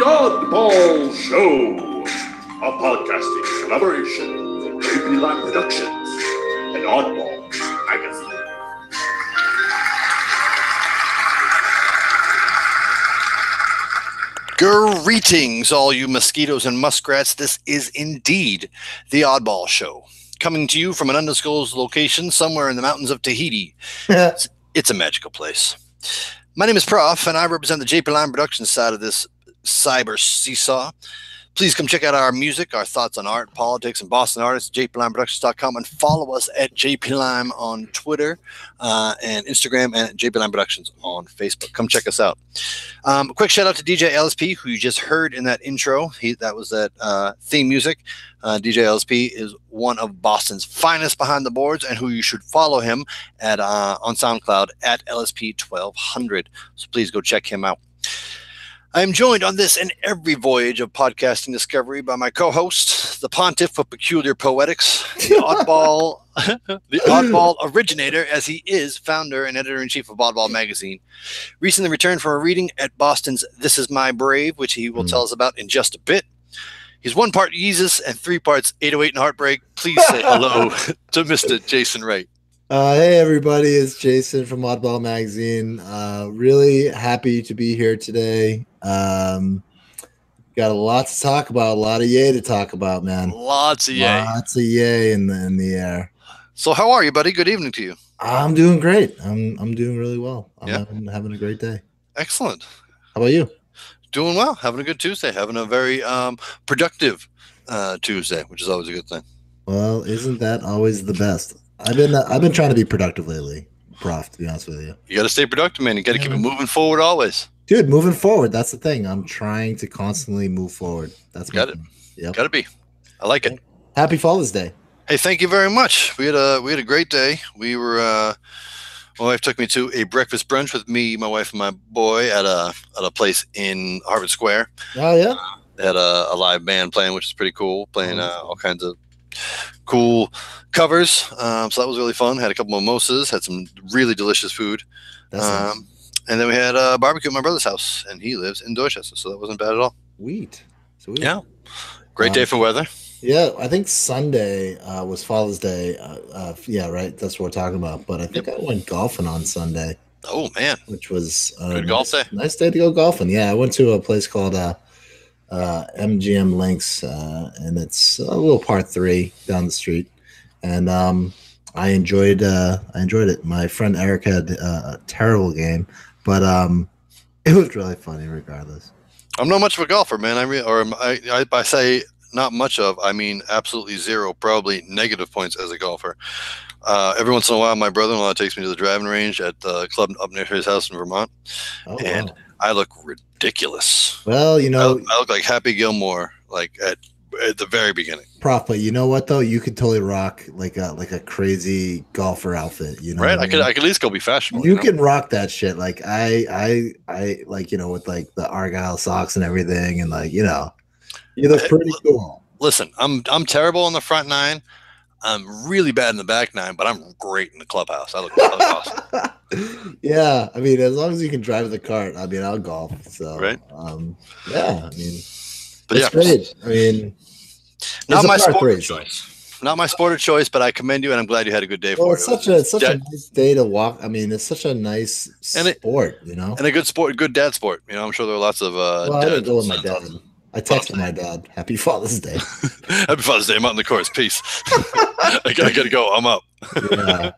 Oddball Show, a podcasting collaboration from JP Line Productions and Oddball Magazine. Greetings, all you mosquitoes and muskrats. This is indeed the Oddball Show, coming to you from an undisclosed location somewhere in the mountains of Tahiti. It's a magical place. My name is Prof, and I represent the JP Line Productions side of this cyber seesaw. Please come check out our music, our thoughts on art, politics, and Boston artists, jplineproductions.com, and follow us at JPLime on Twitter and Instagram, and at JPLime Productions on Facebook. Come check us out. A quick shout out to DJ LSP, who you just heard in that intro. That was that theme music. DJ LSP is one of Boston's finest behind the boards, and who you should follow him at on SoundCloud at LSP1200. So please go check him out. I am joined on this and every voyage of podcasting discovery by my co-host, the Pontiff of Peculiar Poetics, the Oddball originator, as he is founder and editor-in-chief of Oddball Magazine. Recently returned from a reading at Boston's This Is My Brave, which he will tell us about in just a bit. He's 1 part Yeezus and 3 parts 808 and Heartbreak. Please say hello to Mr. Jason Wright. Hey everybody, it's Jason from Oddball Magazine. Really happy to be here today. Got a lot to talk about, a lot of yay to talk about, man. Lots of yay in the air. So how are you, buddy? Good evening to you. I'm doing great. I'm doing really well. I'm having a great day. Excellent. How about you? Doing well. Having a good Tuesday. Having a very productive Tuesday, which is always a good thing. Well, isn't that always the best? I've been trying to be productive lately, Prof, to be honest with you. You got to stay productive, man. You got to keep it moving forward always. Dude, moving forward. That's the thing. I'm trying to constantly move forward. That's got it. Yep. Got to be. I like it. Happy Father's Day. Hey, thank you very much. We had a great day. We were my wife took me to a breakfast brunch with me, my wife, and my boy at a place in Harvard Square. Oh yeah. They had a live band playing, which is pretty cool. Playing all kinds of cool covers. So that was really fun. Had a couple mimosas. Had some really delicious food. Nice. And then we had a barbecue at my brother's house, and he lives in Dorchester, so that wasn't bad at all. Sweet. Yeah. Great day for weather. Yeah, I think Sunday was Father's Day. Yeah, right. That's what we're talking about. But I think I went golfing on Sunday. Oh man, which was good golf day. Nice day to go golfing. Yeah, I went to a place called MGM Links, and it's a little par 3 down the street, and I enjoyed it. My friend Eric had a terrible game, but it was really funny regardless. I'm not much of a golfer, man. I say not much of, I mean absolutely zero, probably negative points as a golfer. Every once in a while, my brother-in-law takes me to the driving range at the club up near his house in Vermont, and wow. I look ridiculous. Well, you know, I look like Happy Gilmore, like at the very beginning. Prof, but you know what though? You could totally rock like a crazy golfer outfit. You know, right? I could at least go be fashionable. You can rock that shit. Like I like, you know, with like the Argyle socks and everything, and like, you know, you look pretty cool. Listen, I'm terrible on the front 9. I'm really bad in the back 9, but I'm great in the clubhouse. I look awesome. Yeah, I mean, as long as you can drive the cart, I mean, I'll golf. So, right? Yeah, I mean, but it's great. I mean, not my sport of choice. Not my sport of choice, but I commend you, and I'm glad you had a good day. Well, it's such a nice day to walk. I mean, it's such a nice sport, you know, and a good sport, good dad sport. You know, I'm sure there are lots of. Well, I didn't go with my dad. I texted my dad, "Happy Father's Day." Happy Father's Day. I'm out in the course. Peace. I gotta go. I'm up. Yeah.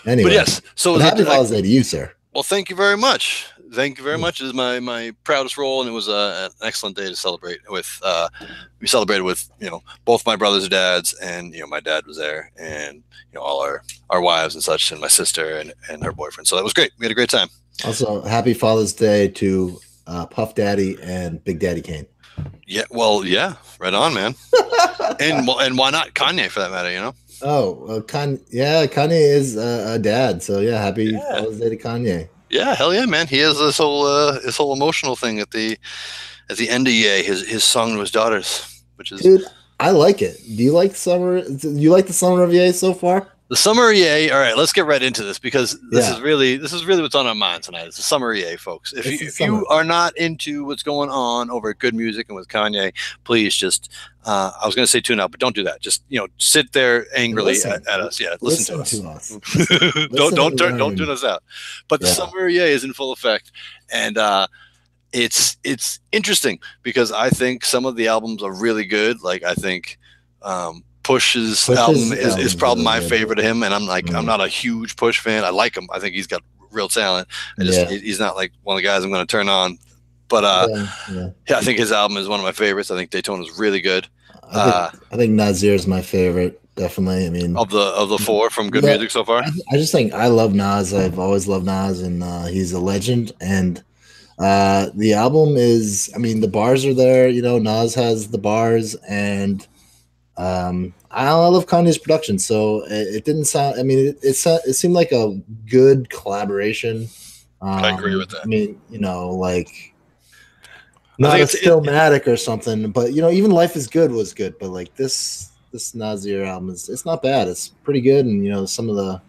Anyway, but yes. So happy Father's Day to you, sir. Well, thank you very much. Thank you very much. It is my proudest role, and it was an excellent day to celebrate with. We celebrated with, you know, both my brothers' dads, and, you know, my dad was there, and, you know, all our wives and such, and my sister and her boyfriend. So that was great. We had a great time. Also, happy Father's Day to Puff Daddy and Big Daddy Kane. Yeah, well, yeah, right on, man. and why not Kanye for that matter? You know. Oh, Kanye is a dad, so yeah, happy Father's Day to Kanye. Yeah, hell yeah, man. He has this whole emotional thing at the end of Ye, his song to his daughters, which is. Dude, I like it. Do you like summer? Do you like the summer of Ye so far? The summer EA. All right, let's get right into this because this is really what's on our mind tonight. It's the summer EA, folks. If you are not into what's going on over at Good Music and with Kanye, please just I was going to say tune out, but don't do that. Just sit there angrily at us. Yeah, listen to us. Don't tune us out. But the summer EA is in full effect, and it's interesting because I think some of the albums are really good. Like I think. Push's album is probably my favorite of him, and I'm not a huge Push fan. I like him. I think he's got real talent. He's not like one of the guys I'm going to turn on. But I think his album is one of my favorites. I think Daytona is really good. I think Nasir is my favorite, definitely. I mean, of the four from Good Music so far. I just think I love Nas. I've always loved Nas, and he's a legend. And the album is, I mean, the bars are there. Nas has the bars, and I love Kanye's production, so it didn't sound. I mean, it seemed like a good collaboration. I agree with that. I mean, like not a Stillmatic or something, but even Life Is Good was good. But like this Nasir album it's not bad. It's pretty good, and some of the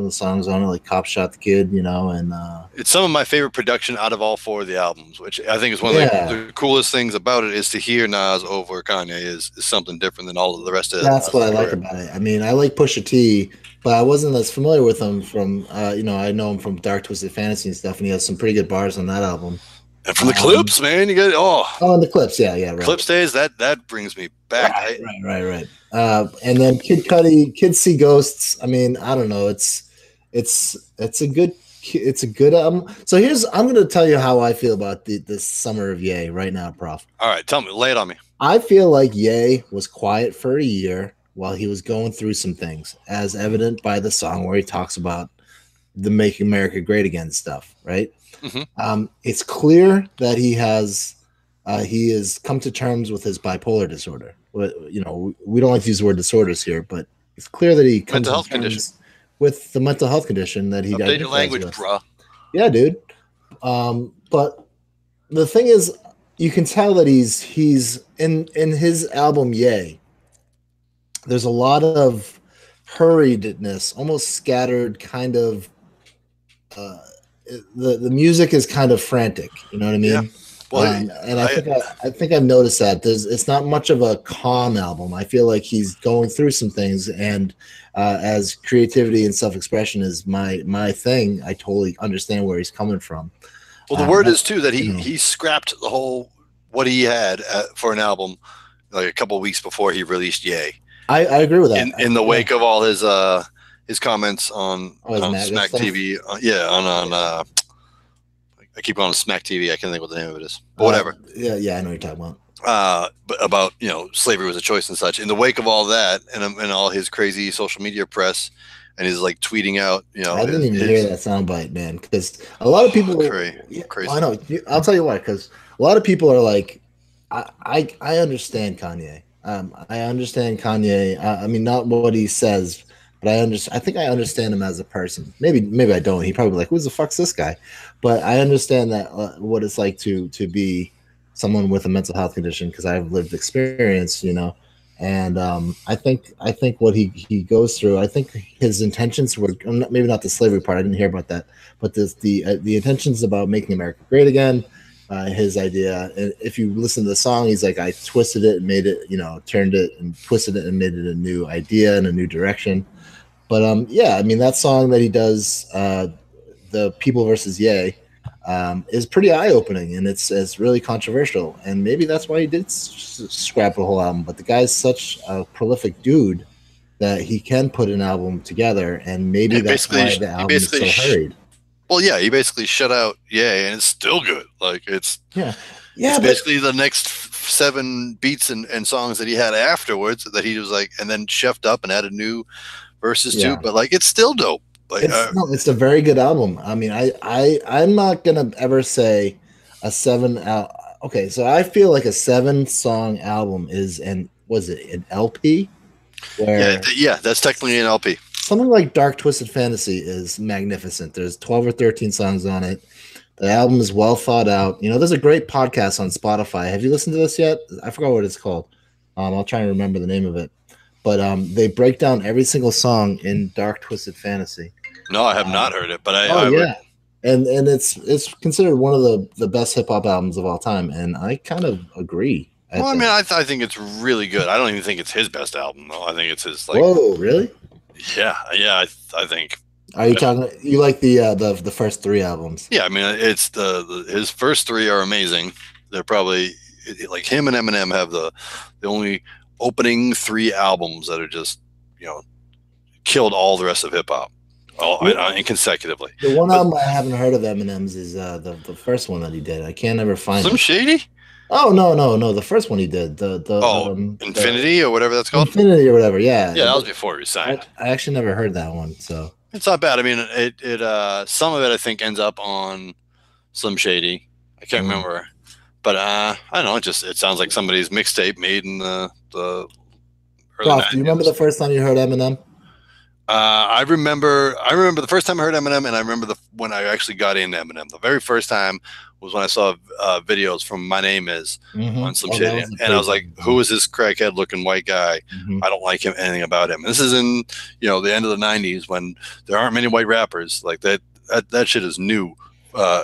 songs on it, like Cop Shot the Kid, and it's some of my favorite production out of all four of the albums, which I think is one of the coolest things about it is to hear Nas over Kanye is something different than all of the rest of it. That's what I like about it. I mean, I like Pusha T, but I wasn't as familiar with him from, I know him from Dark Twisted Fantasy and stuff, and he has some pretty good bars on that album. And from the clips, man, you get and the clips, right. Clips days that brings me back. Right. And then Kid Cudi, Kids See Ghosts. I mean, I don't know. It's a good album. So I'm going to tell you how I feel about this summer of Ye right now, Prof. All right, tell me, lay it on me. I feel like Ye was quiet for a year while he was going through some things, as evident by the song where he talks about the Make America Great Again stuff, right? Mm-hmm. It's clear that he has come to terms with his bipolar disorder. We don't like to use the word disorders here, but it's clear that he comes to terms with the mental health condition that he update your language, bro. Yeah, dude. But the thing is, you can tell that he's in his album Ye. There's a lot of hurriedness, almost scattered, kind of. The music is kind of frantic. You know what I mean? Yeah. Well, and I think I've noticed that it's not much of a calm album. I feel like he's going through some things, and as creativity and self-expression is my thing, I totally understand where he's coming from. Well, the word is too that he scrapped the whole what he had for an album like a couple of weeks before he released Ye. I agree with that. In the wake of all his comments on Smack TV, on I keep going to Smack TV. I can't think what the name of it is, but whatever. Yeah, I know what you're talking about. But about slavery was a choice and such. In the wake of all that, and all his crazy social media press, and he's like tweeting out. I didn't even hear that soundbite, man, because a lot of people crazy. I know. I'll tell you why, because a lot of people are like, I understand Kanye. I understand Kanye. I mean, not what he says. But I think I understand him as a person. Maybe I don't. He probably like, who the fuck's this guy? But I understand that what it's like to be someone with a mental health condition because I've lived experience, And I think what he goes through. I think his intentions were maybe not the slavery part. I didn't hear about that, but the intentions about making America great again. His idea, and if you listen to the song, he's like, I twisted it and made it, turned it and twisted it and made it a new idea and a new direction. But I mean, that song that he does, the People versus Ye, is pretty eye-opening, and it's really controversial. And maybe that's why he did scrap the whole album. But the guy's such a prolific dude that he can put an album together, and maybe that's why the album is so hurried. Well, yeah, he basically shut out Ye, and it's still good. Like it's basically the next 7 beats and songs that he had afterwards that he was like, and then chefed up and added new verses too. But like, it's still dope. Like, it's a very good album. I mean, I'm not gonna ever say a 7 out. Okay, so I feel like a 7-song album is an LP? Yeah, that's technically an LP. Something like Dark Twisted Fantasy is magnificent. There's 12 or 13 songs on it. The album is well thought out. There's a great podcast on Spotify. Have you listened to this yet? I forgot what it's called. I'll try and remember the name of it. but they break down every single song in Dark Twisted Fantasy. No, I have not heard it, but I yeah. would. And it's considered one of the best hip hop albums of all time, and I kind of agree. Well, I mean, I think it's really good. I don't even think it's his best album, though. I think it's his like. Whoa, really? Yeah. I think. Are you talking? You like the first 3 albums? Yeah, I mean, it's his first 3 are amazing. They're probably like him and Eminem have the only opening 3 albums that are just killed all the rest of hip hop, consecutively. The one album I haven't heard of Eminem's is the first one that he did. I can't ever find Slim Shady. Oh no! The first one he did, Infinity or whatever that's called. Infinity or whatever, yeah. Yeah, that was before he signed. I actually never heard that one, so it's not bad. I mean, it some of it I think ends up on Slim Shady. I can't remember, but I don't know. It sounds like somebody's mixtape made in the early 90s. Do you remember the first time you heard Eminem? I remember the first time I heard Eminem, and I remember when I actually got into Eminem. The very first time was when I saw videos from My Name Is on Slim Shady, and I was like, "Who is this crackhead looking white guy? I don't like him, anything about him." And this is in the end of the '90s when there aren't many white rappers like that. That shit is new.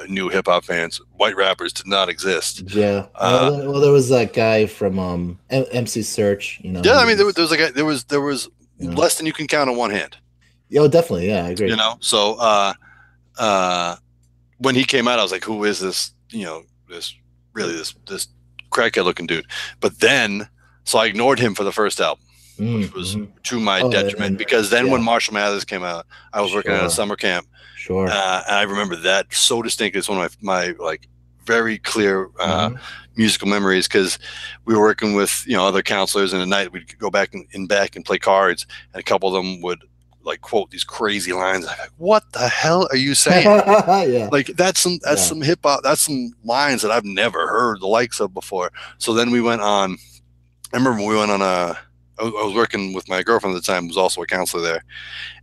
New hip hop fans, white rappers did not exist. Yeah. Well, there was that guy from MC Search. Yeah, I mean, there was less than you can count on one hand. Oh, definitely. Yeah, I agree. So when he came out, I was like, who is this, this crackhead looking dude? But then, so I ignored him for the first album, which was to my detriment, because then when Marshall Mathers came out, I was working at a summer camp. Sure. And I remember that so distinctly. It's one of my like very clear musical memories, because we were working with other counselors, and at night we'd go back and play cards, and a couple of them would like quote these crazy lines. I'm like, what the hell are you saying? Yeah. Like that's some hip hop, that's some lines that I've never heard the likes of before. So then we went on. I remember we went on I was working with my girlfriend at the time, who was also a counselor there,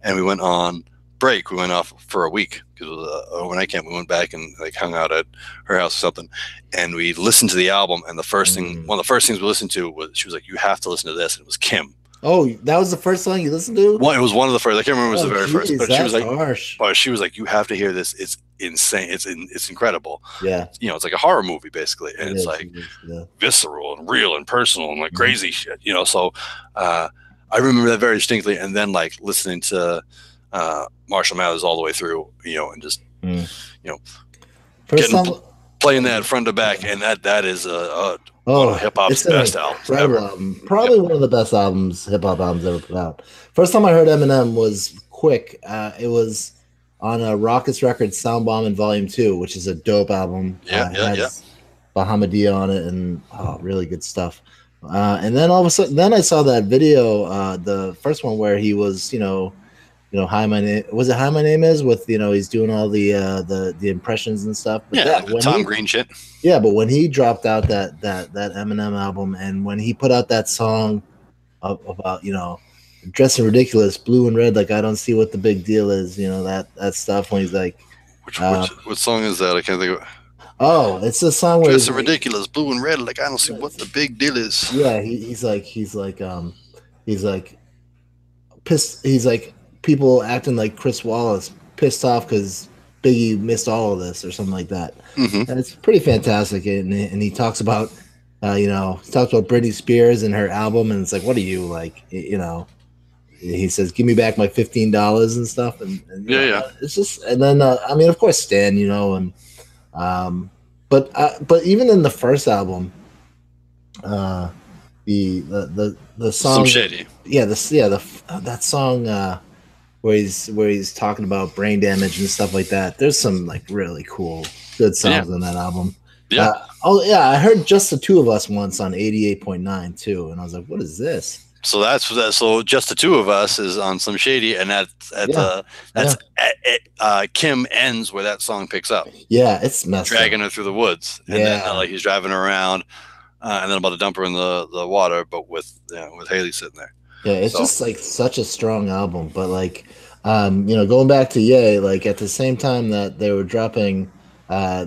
and we went on break. We went off for a week because it was an overnight camp. We went back and like hung out at her house or something, and we listened to the album. And the first thing, one of the first things we listened to was, she was like, "You have to listen to this." And it was Kim. Oh, that was the first song you listened to? Well, it was one of the first. I can't remember if it was the very first, but she was like, harsh. But she was like, "You have to hear this. It's insane. It's incredible." Yeah. It's like a horror movie basically, and it's like visceral and real and personal and like crazy shit. So I remember that very distinctly. And then like listening to Marshall Mathers all the way through, and just playing that front to back, and that is one of hip hop's best albums ever. Probably one of the best hip hop albums ever put out. First time I heard Eminem was Quick. It was on a Rockets Records Sound Bomb in Volume 2, which is a dope album. Has Bahamadia on it, and really good stuff. And then all of a sudden, then I saw that video, the first one where he was, Hi My Name, was it Hi My Name Is, with he's doing all the impressions and stuff. But the Tom Green shit. Yeah, but when he dropped out that Eminem album, and when he put out that song about dressing ridiculous, blue and red, like I don't see what the big deal is, that stuff, when he's like, what song is that? I can't think of it. Oh, it's a song where dressing ridiculous, blue and red, like I don't see what the big deal is. Yeah, he's like pissed. He's like, people acting like Chris Wallace, pissed off because Biggie missed all of this or something like that. And it's pretty fantastic. And he talks about, Britney Spears and her album, and it's like, what are you like? He says, "Give me back my $15" and stuff. And it's just, and then of course Stan, and but even in the first album, the song, Some Shady, that song. Where he's talking about brain damage and stuff like that. There's some like really cool, good songs on that album. Yeah. I heard Just the Two of Us once on 88.9 too, and I was like, "What is this?" So so Just the Two of Us is on Some Shady, and Kim ends where that song picks up. Yeah, it's messed dragging up. Her through the woods, and then like he's driving her around, and then about to dump her in the water, but with Haley sitting there. Yeah, it's just like such a strong album. But like, going back to Ye, like at the same time that they were dropping, the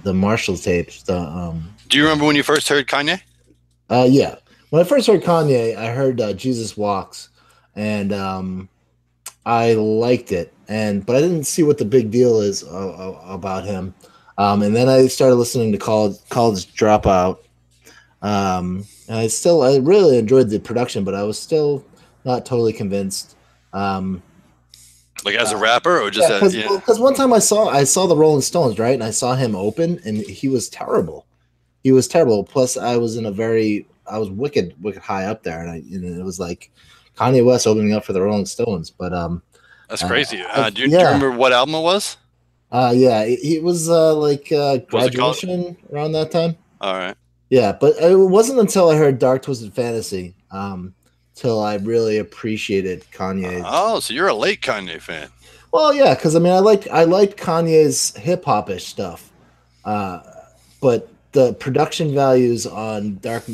Marshall tapes. Do you remember when you first heard Kanye? Yeah. when I first heard Kanye, I heard Jesus Walks, and I liked it, but I didn't see what the big deal is about him. And then I started listening to College Dropout. And I really enjoyed the production, but I was still not totally convinced. Like as a rapper, or just because one time I saw the Rolling Stones, right, and I saw him open, and he was terrible. He was terrible. Plus, I was wicked high up there, and it was like Kanye West opening up for the Rolling Stones. But that's crazy. Do you remember what album it was? Yeah, it was like Graduation around that time. All right. Yeah, but it wasn't until I heard Dark Twisted Fantasy till I really appreciated Kanye. Oh, so you're a late Kanye fan? Well, yeah, because I mean, I liked Kanye's hip hop-ish stuff, but the production values on Dark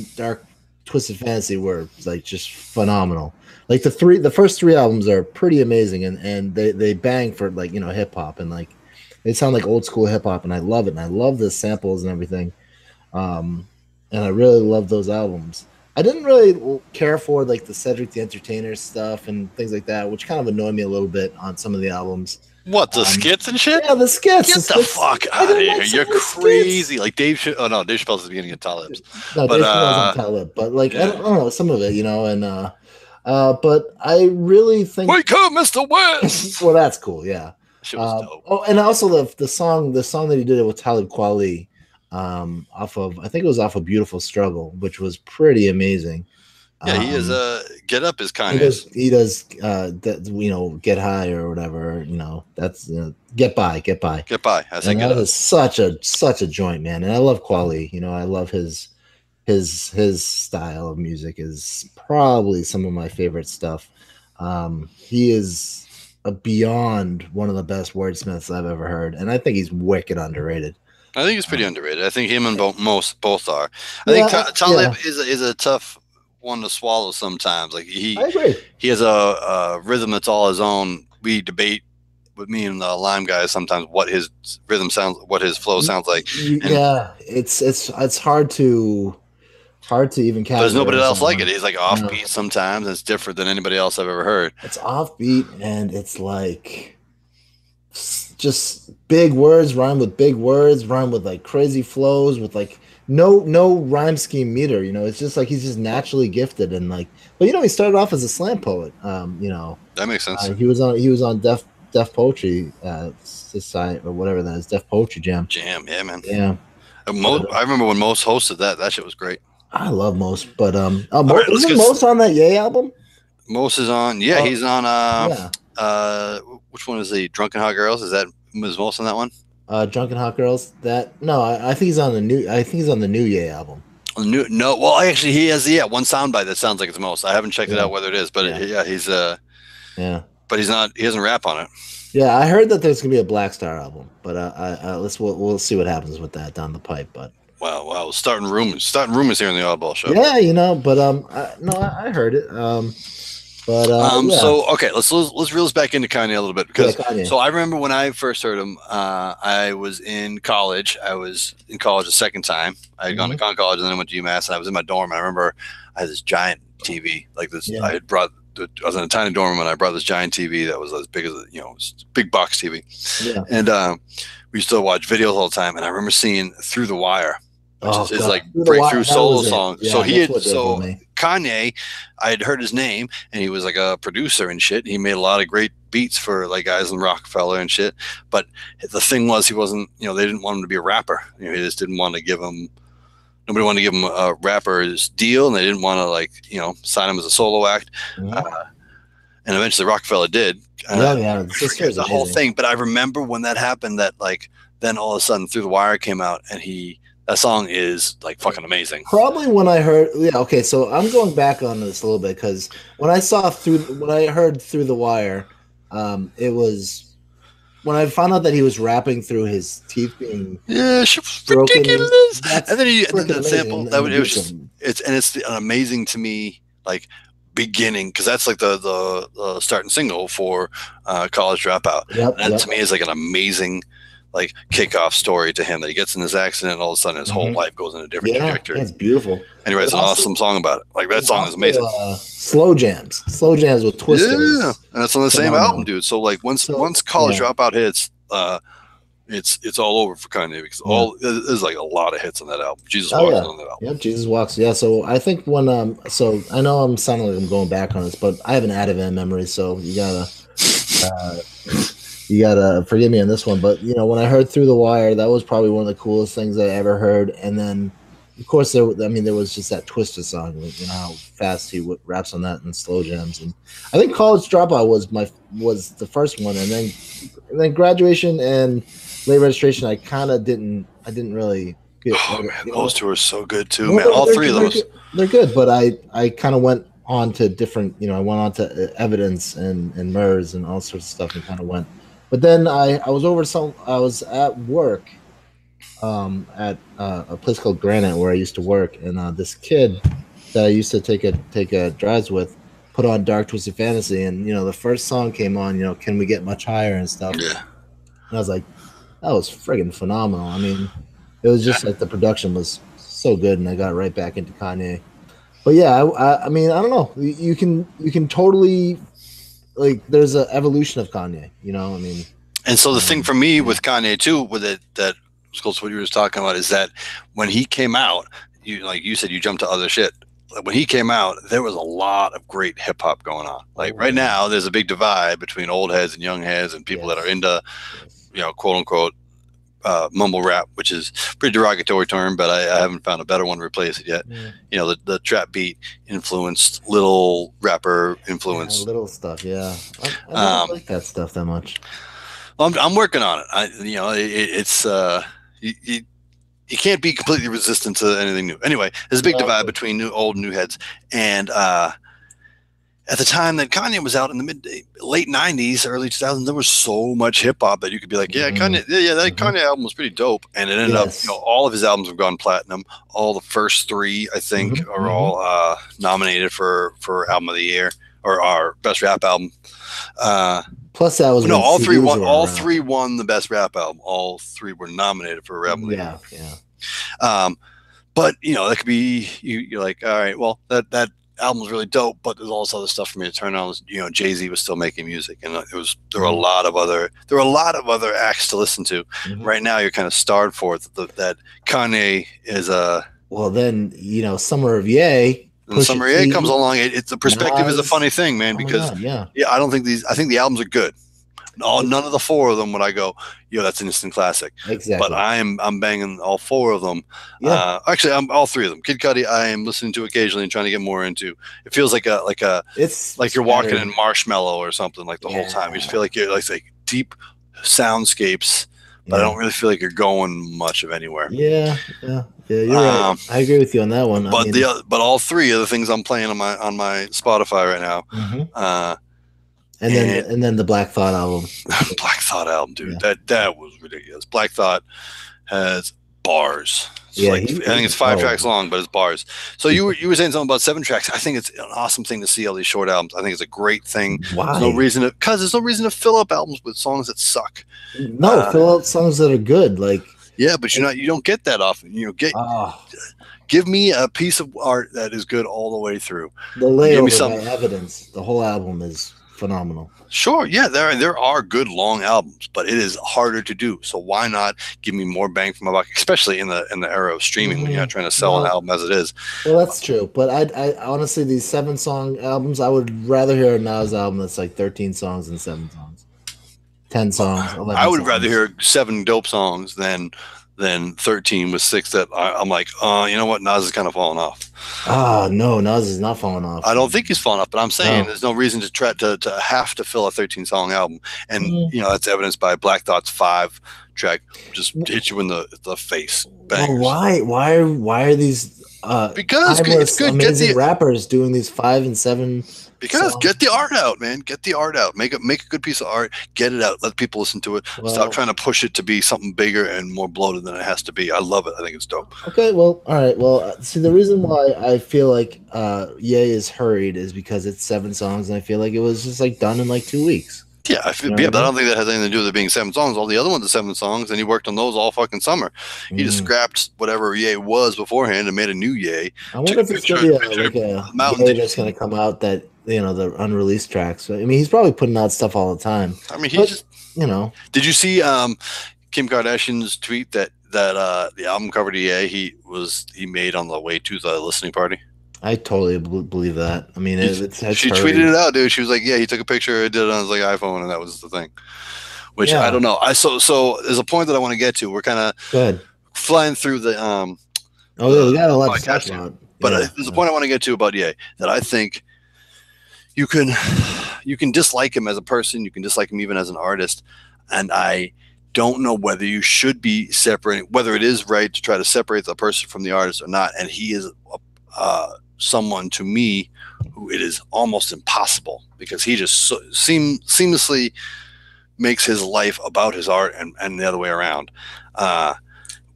Twisted Fantasy were like just phenomenal. Like the first three albums are pretty amazing, and they bang for like hip hop, and like they sound like old school hip hop, and I love it, and I love the samples and everything. And I really love those albums. I didn't really care for like the Cedric the Entertainer stuff and things like that, which kind of annoyed me a little bit on some of the albums. What, the skits and shit? Yeah, the skits. Get the fuck out of here! You're crazy. Like Dave Chappelle. Oh no, Dave Chappelle's at the beginning of Talib's. No, Dave Chappelle's on Talib, but like I don't know some of it, and but I really think wake up, Mr. West. Well, that's cool. Yeah. Shit was dope. Oh, and also the song that he did it with Talib Kweli. I think it was off of Beautiful Struggle, which was pretty amazing. Yeah, he is Get Up is kind of he does Get High or whatever, that's Get By. I think that is such a joint, man. And I love Kweli. I love his style of music is probably some of my favorite stuff. He is beyond one of the best wordsmiths I've ever heard, and I think he's wicked underrated. I think he's pretty underrated. I think him and both are. I think Talib is a tough one to swallow sometimes. Like I agree. He has a rhythm that's all his own. We debate with me and the Lime guys sometimes what his rhythm sounds, what his flow sounds like. It's hard to even capture. There's nobody else like it. He's like offbeat sometimes. And it's different than anybody else I've ever heard. It's offbeat, and it's like just big words rhyme with big words, rhyme with like crazy flows, with like no rhyme scheme meter. It's just like he's just naturally gifted, and like, but he started off as a slam poet. That makes sense. He was on Def Poetry Society or whatever that is, Def Poetry Jam. Yeah, man. Yeah. I remember when Mos hosted that. That shit was great. I love Mos, but isn't Mos on that Ye album? Mos is on. Yeah, he's on. Which one is the Drunken Hot Girls? Is that Mos on that one? Drunken Hot Girls. I think he's on the new Ye album. No, well, actually, he has one soundbite that sounds like it's Mos. I haven't checked it out whether it is, but he's but he's not. He doesn't rap on it. Yeah, I heard that there's gonna be a Black Star album, but we'll see what happens with that down the pipe. But wow, starting rumors here in the Oddball Show. Yeah, but I heard it. So okay, let's reel this back into Kanye a little bit, because so I remember when I first heard him, I was in college. I was in college the second time. I had gone to college, and then I went to UMass, and I was in my dorm. And I remember I had this giant TV like this. Yeah. I was in a tiny dorm, and I brought this giant TV that was as big as big box TV. Yeah. And we used to watch videos all the time, and I remember seeing Through the Wire, which is like breakthrough solo song. Yeah, Kanye, I had heard his name, and he was like a producer and shit. He made a lot of great beats for like guys in Rockefeller and shit. But the thing was, he wasn't, they didn't want him to be a rapper. He just didn't want to give him. Nobody wanted to give him a rapper's deal, and they didn't want to sign him as a solo act. And eventually Rockefeller did. The whole thing. But I remember when that happened, that then all of a sudden Through the Wire came out, and that song is like fucking amazing. Probably when I heard, so I'm going back on this a little bit, because when I heard Through the Wire, it was when I found out that he was rapping through his teeth being ridiculous. And then the sample it's amazing to me, like beginning, because that's like the starting single for College Dropout. To me is like an amazing like kickoff story to him that he gets in this accident and all of a sudden his whole life goes in a different trajectory. It's beautiful. And he writes an awesome song about it. Like that song is amazing. Slow jams with Twister. Yeah, and it's on the same album, dude. So like once College Dropout hits, it's all over for Kanye because there's like a lot of hits on that album. Jesus Walks on that album. Yep, Jesus Walks. Yeah, so I think when so I know I'm sounding like I'm going back on this, but I have an Ativan memory, so you gotta forgive me on this one. But when I heard Through the Wire, that was probably one of the coolest things I ever heard. And then of course there was just that Twister song, how fast he raps on that and slow jams. And I think College Dropout was the first one, and then Graduation and Late Registration I didn't really get. Oh man, those two are so good too, man. All three of those. They're good, but I kind of went on to different, I went on to Evidence and MERS and all sorts of stuff and kind of went. But then I was at work at a place called Granite where I used to work, and this kid that I used to take a drives with put on Dark Twisted Fantasy, and the first song came on, Can We Get Much Higher and stuff. Yeah. And I was like, that was friggin' phenomenal. I mean, it was just like the production was so good, and I got right back into Kanye. But yeah, I mean, I don't know. You can totally, like, there's an evolution of Kanye, I mean. And so the thing for me with Kanye too, with it, that what you were talking about, is that when he came out, you said you jumped to other shit. When he came out, there was a lot of great hip hop going on. Like right now, there's a big divide between old heads and young heads and people that are into, quote unquote, mumble rap, which is a pretty derogatory term, but I haven't found a better one to replace it yet. Yeah. The trap beat influenced, little rapper influence, little stuff. Yeah, I don't like that stuff that much. I'm working on it. You can't be completely resistant to anything new. Anyway, there's a big divide between old and new heads, and at the time that Kanye was out in the late 90s, early 2000s, there was so much hip hop that you could be like, Kanye, that Kanye album was pretty dope. And it ended up, all of his albums have gone platinum. All the first three, I think, are all nominated for Album of the Year or our best rap album. Plus, that was all three won. All three won the best rap album. All three were nominated for Album of the Year. Yeah. But that could be you're like, all right, well that album was really dope, but there's all this other stuff for me to turn on. Jay-Z was still making music, and there were a lot of other acts to listen to. Right now, you're kind of starved for it. That Kanye is a then Summer of Ye. When Summer of Ye comes along, it's the perspective is a funny thing, man. Because I don't think I think the albums are good. None of the four of them would I go, that's an instant classic. Exactly. But I'm banging all four of them. Yeah. Actually, I'm all three of them. Kid Cudi, I am listening to occasionally and trying to get more into. It feels like it's like you're walking in Marshmallow or something like the whole time. You just feel like you're like deep soundscapes, but I don't really feel like you're going much of anywhere. Yeah, you're right. I agree with you on that one. But but all three of the things I'm playing on my Spotify right now. And then the Black Thought album. Black Thought album, dude. Yeah. That was ridiculous. Black Thought has bars. I think it's 5 tracks long, but it's bars. So you were saying something about 7 tracks. I think it's an awesome thing to see all these short albums. I think it's a great thing. Why? There's no reason to fill up albums with songs that suck. No, fill up songs that are good. Like but you don't get that often. Give me a piece of art that is good all the way through. The layover by Evidence. The whole album is phenomenal. Sure, yeah, there are good long albums, but it is harder to do. So why not give me more bang for my buck, especially in the era of streaming when you're not trying to sell an album as it is. Well, that's true, but I honestly, these 7-song albums, I would rather hear a Nas album that's like 13 songs than 7 songs, 10 songs. 11 I would songs. rather hear 7 dope songs than 13 with 6 that I'm like, you know what, Nas is kind of falling off. No, Nas is not falling off. I don't think he's falling off, but I'm saying there's no reason to try to have to fill a 13-song album, and that's evidenced by Black Thought's 5 track just hit you in the face. Well, why are these because it's good. Amazing rappers doing these 5 and 7? Because songs? Get the art out, man. Get the art out. Make a good piece of art. Get it out. Let people listen to it. Stop trying to push it to be something bigger and more bloated than it has to be. I love it. I think it's dope. Okay, well, all right. Well, see, the reason why I feel like Ye is hurried is because it's 7 songs, and I feel like it was just like done in like 2 weeks. Yeah, but I don't think that has anything to do with it being 7 songs. All the other ones are 7 songs, and he worked on those all fucking summer. He just scrapped whatever Ye was beforehand and made a new Ye. I wonder if it's going to be like a Ye that's going to come out that, the unreleased tracks. I mean, he's probably putting out stuff all the time. I mean, just, Did you see Kim Kardashian's tweet that the album cover to Ye he made on the way to the listening party? I totally believe that. I mean, she tweeted it out, dude. She was like, "Yeah, he took a picture, did it on his iPhone, and that was the thing." Which I don't know. So there's a point that I want to get to. We're kind of flying through the we got a lot to talk about. But there's a point I want to get to about Ye that I think you can dislike him as a person, you can dislike him even as an artist, and I don't know whether you should be separating, whether it is right to try to separate the person from the artist or not. And he is someone to me who it is almost impossible, because he just seamlessly makes his life about his art and the other way around,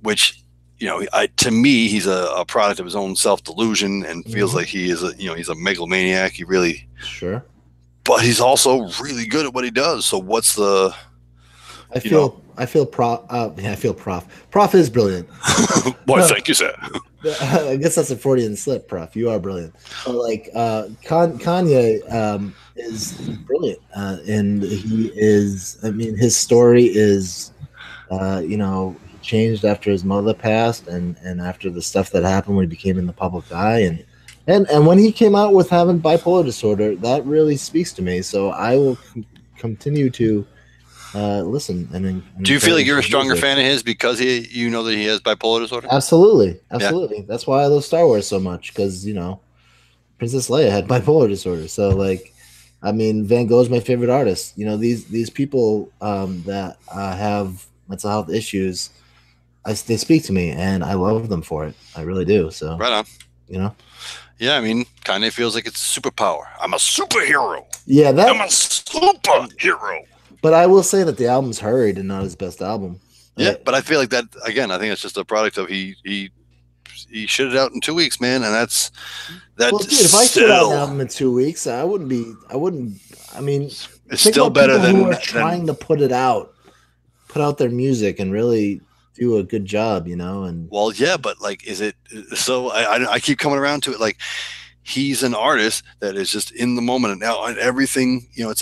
which to me he's a product of his own self-delusion and feels like he is he's a megalomaniac. He really but he's also really good at what he does. So what's the I feel Prof is brilliant. Well, thank you, sir. I guess that's a Freudian slip, Prof. You are brilliant. But Kanye is brilliant, and he is. I mean, his story is, changed after his mother passed, and after the stuff that happened when he became in the public eye, and when he came out with having bipolar disorder, that really speaks to me. So I will continue to listen. And do you feel like you're a stronger fan of his because that he has bipolar disorder? Absolutely. Yeah. That's why I love Star Wars so much, because Princess Leia had bipolar disorder. So Van Gogh's my favorite artist. These people that have mental health issues, they speak to me, and I love them for it. I really do. So right on. Yeah, I mean, Kanye feels like it's a superpower. I'm a superhero. Yeah, I'm a superhero. But I will say that the album's hurried and not his best album. Yeah, but I feel like that again. I think it's just a product of he shit it out in 2 weeks, man, and that's. Well, dude, if I shit out an album in 2 weeks, I wouldn't. I mean, it's still better than who are trying to put out their music and really do a good job, And well, yeah, but is it? So I keep coming around to it. He's an artist that is just in the moment, and now and everything. It's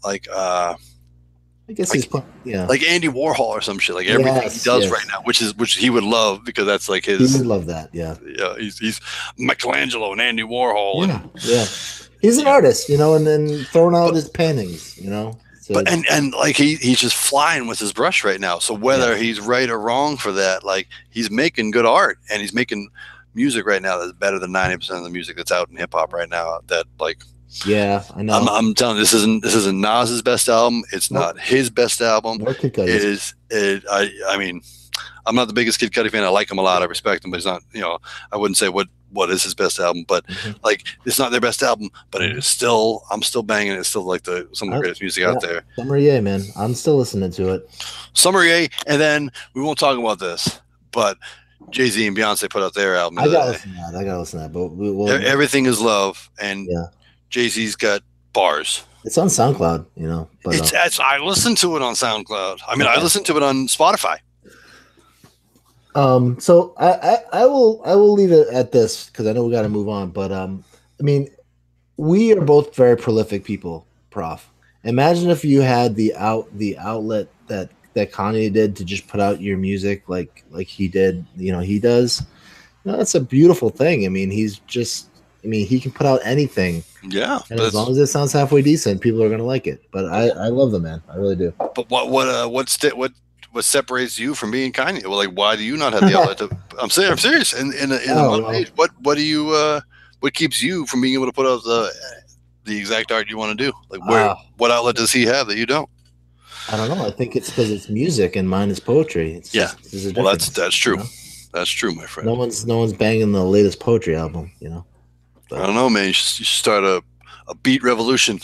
I guess he's like Andy Warhol or some shit. Everything he does right now, which he would love, because that's his. He would love that. Yeah. Yeah. He's Michelangelo and Andy Warhol. Yeah. He's an artist, and then throwing out his paintings, So but he's just flying with his brush right now. So whether he's right or wrong for that, he's making good art, and he's making music right now that's better than 90% of the music that's out in hip hop right now. That yeah, I know. I'm telling you, this isn't Nas's best album. It's not his best album. It is. I mean, I'm not the biggest Kid Cudi fan. I like him a lot. I respect him, but he's not. I wouldn't say what is his best album, but it's not their best album. But it is still. I'm still banging. It's still some of the greatest music out there. Summer Ye, man. I'm still listening to it. Summer Ye, and then we won't talk about this, but Jay-Z and Beyonce put out their album. I gotta listen to that. But Everything Is Love, and Jay-Z's got bars. It's on SoundCloud, But I listen to it on SoundCloud. I mean, I listen to it on Spotify. So I will leave it at this, because I know we got to move on. But I mean, we are both very prolific people, Prof. Imagine if you had the outlet that Kanye did to just put out your music like he did. He does. That's a beautiful thing. I mean, he can put out anything. Yeah, and as long as it sounds halfway decent, people are gonna like it. But I love the man. I really do. But what separates you from being Kanye? Well, why do you not have the outlet? I'm serious. In one age, what do you what keeps you from being able to put out the exact art you want to do? What outlet does he have that you don't? I don't know. I think it's because it's music and mine is poetry. Well, that's true. That's true, my friend. No one's banging the latest poetry album. But I don't know, man. You should start a beat revolution.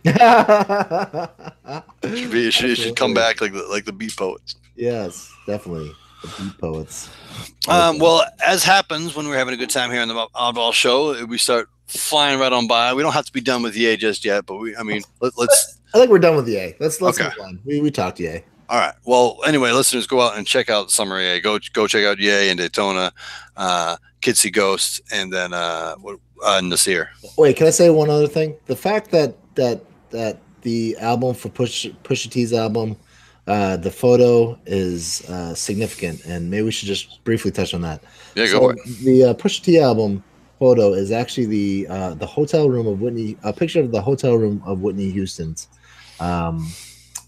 It should come back like the beat poets. Yes, definitely the beat poets. Well, as happens when we're having a good time here on the Oddball Show, we start flying right on by. We don't have to be done with Ye just yet, but let's I think we're done with Ye. Let's Okay. move on. We talked Ye. All right. Well, anyway, listeners, go out and check out Summer Ye. Go check out Ye and Daytona, Kids See Ghosts, and then Nasir. Wait, can I say one other thing? The fact that the album for Pusha T's album, the photo is significant, and maybe we should just briefly touch on that. Yeah, go for it. The Pusha T album photo is actually the hotel room of Whitney. A picture of the hotel room of Whitney Houston's. I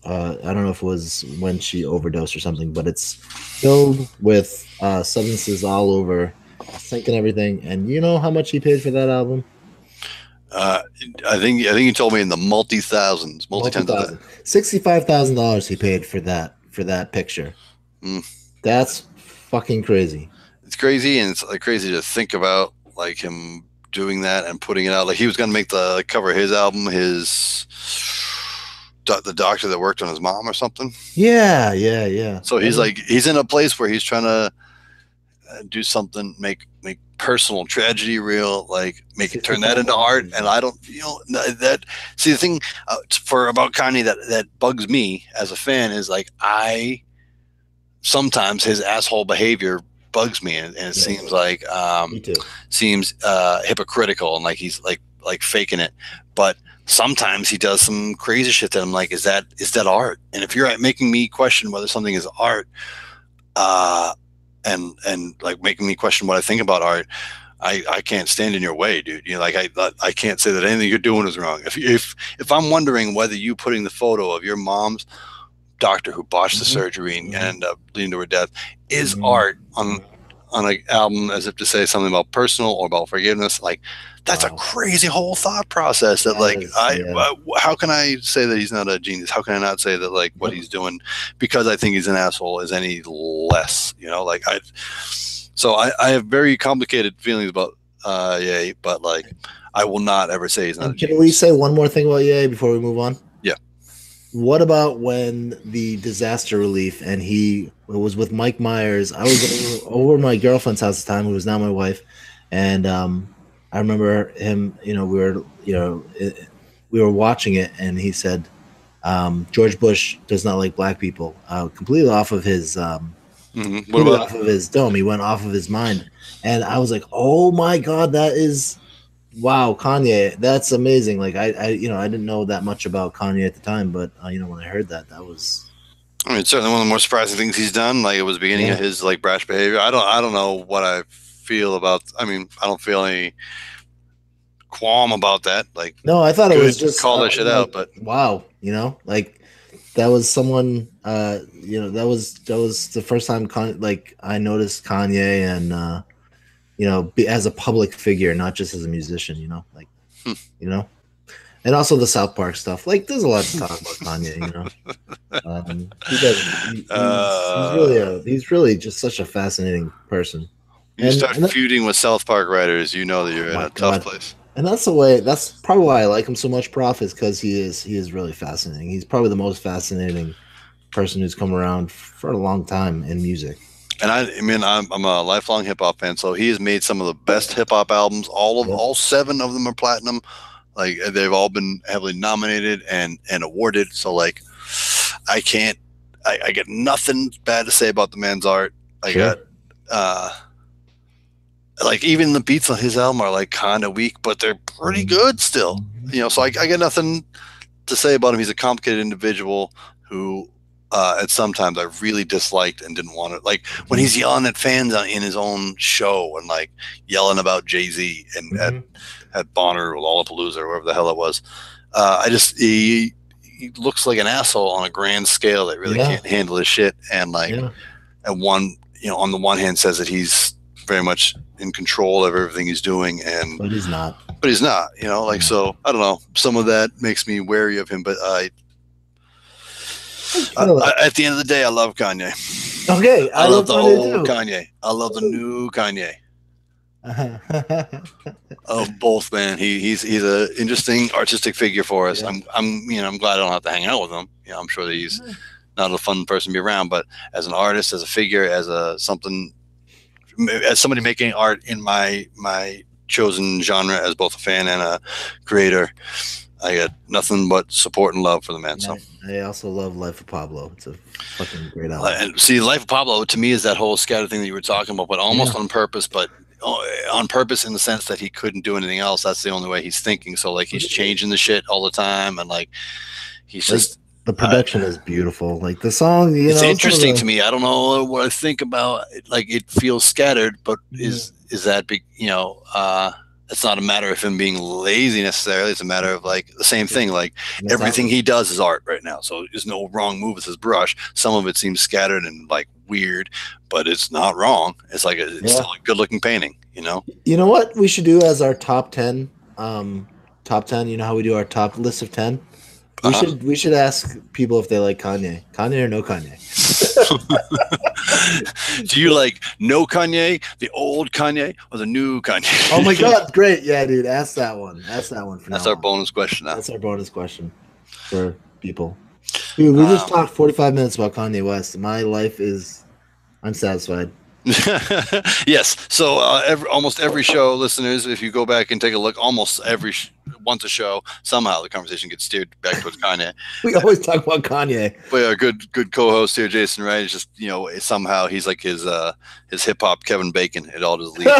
don't know if it was when she overdosed or something, but it's filled with substances all over, sink and everything. And you know how much he paid for that album? I think you told me in the multi-thousands. $65,000 he paid for that picture. That's fucking crazy. It's crazy, and it's like crazy to think about, like him doing that and putting it out. Like he was gonna make the cover of his album, the doctor that worked on his mom or something. Yeah. So he's in a place where he's trying to do something, make personal tragedy real, like turn that into art. And I don't, that. See, the thing about Kanye that bugs me as a fan is like sometimes his asshole behavior bugs me, and it seems like seems hypocritical, and like he's like faking it, but sometimes he does some crazy shit that I'm like, is that art? And if you're making me question whether something is art, and like making me question what I think about art, I can't stand in your way, dude. Like I can't say that anything you're doing is wrong. If I'm wondering whether you putting the photo of your mom's doctor who botched the surgery and ended up leading to her death is art on an album, as if to say something about personal or about forgiveness, like that's a crazy whole thought process that how can I say that he's not a genius? How can I not say that like what he's doing because I think he's an asshole is any less, like I have very complicated feelings about Ye, but like I will not ever say he's not a genius. Can we say one more thing about Ye before we move on? Yeah. What about when the disaster relief and it was with Mike Myers? I was over at my girlfriend's house at the time, who was now my wife, and I remember him. We were watching it, and he said, "George Bush does not like black people." Completely off of his off of his dome. He went off of his mind, and I was like, "Oh my God, that is." Wow, Kanye, that's amazing. Like I didn't know that much about Kanye at the time, but when I heard that was. I mean, it's certainly one of the more surprising things he's done. Like it was the beginning of his like brash behavior. I don't know what I feel about. I mean, I don't feel any qualm about that. Like no, I thought it was just call that shit out. But wow, like that was someone. That was the first time I noticed Kanye and. As a public figure, not just as a musician, and also the South Park stuff. Like, there's a lot to talk about Kanye, he's really just such a fascinating person. You start feuding with South Park writers, that you're in a tough place. And that's probably why I like him so much, Prof, is because he is really fascinating. He's probably the most fascinating person who's come around for a long time in music. And I'm a lifelong hip hop fan, so he has made some of the best hip hop albums. All 7 of them are platinum. Like they've all been heavily nominated and awarded. So like, I get nothing bad to say about the man's art. I got like even the beats on his album are like kind of weak, but they're pretty good still. So I get nothing to say about him. He's a complicated individual who. At sometimes I really disliked and didn't want it. Like when he's yelling at fans in his own show and like yelling about Jay-Z and at Bonner or Lollapalooza or wherever the hell it was. He looks like an asshole on a grand scale that really can't handle his shit. And like, and on the one hand says that he's very much in control of everything he's doing. But he's not, so I don't know. Some of that makes me wary of him, but at the end of the day, I love Kanye. Okay, I love the old Kanye. I love the new Kanye. Of both, man. He's an interesting artistic figure for us. I'm glad I don't have to hang out with him. I'm sure that he's not a fun person to be around, but as an artist, as a figure, as somebody making art in my chosen genre, as both a fan and a creator, I got nothing but support and love for the man. So I also love Life of Pablo. It's a fucking great album. and see, Life of Pablo to me is that whole scattered thing that you were talking about, but almost on purpose, but on purpose in the sense that he couldn't do anything else. That's the only way he's thinking. So like he's changing the shit all the time, and like he's just the production is beautiful. Like the song, it's interesting to me. I don't know what I think about. Like it feels scattered, but is that big? It's not a matter of him being lazy necessarily. It's a matter of like the same thing. Like everything he does is art right now. So there's no wrong move with his brush. Some of it seems scattered and like weird, but it's not wrong. It's like it's still a good looking painting, You know what we should do as our top 10, top 10, you know how we do our top list of 10? We should ask people if they like Kanye or no Kanye. Do you like no Kanye, the old Kanye, or the new Kanye? Oh my God, great. Yeah, dude. Ask that one. Ask that one for That's now our bonus question now. That's our bonus question for people. Dude, we just talked 45 minutes about Kanye West. My life is unsatisfied. Yes. So almost every show, listeners, if you go back and take a look, almost once a show, somehow the conversation gets steered back towards Kanye. We always talk about Kanye. But our good co-host here, Jason Wright, is just somehow he's like his hip hop Kevin Bacon. It all just leads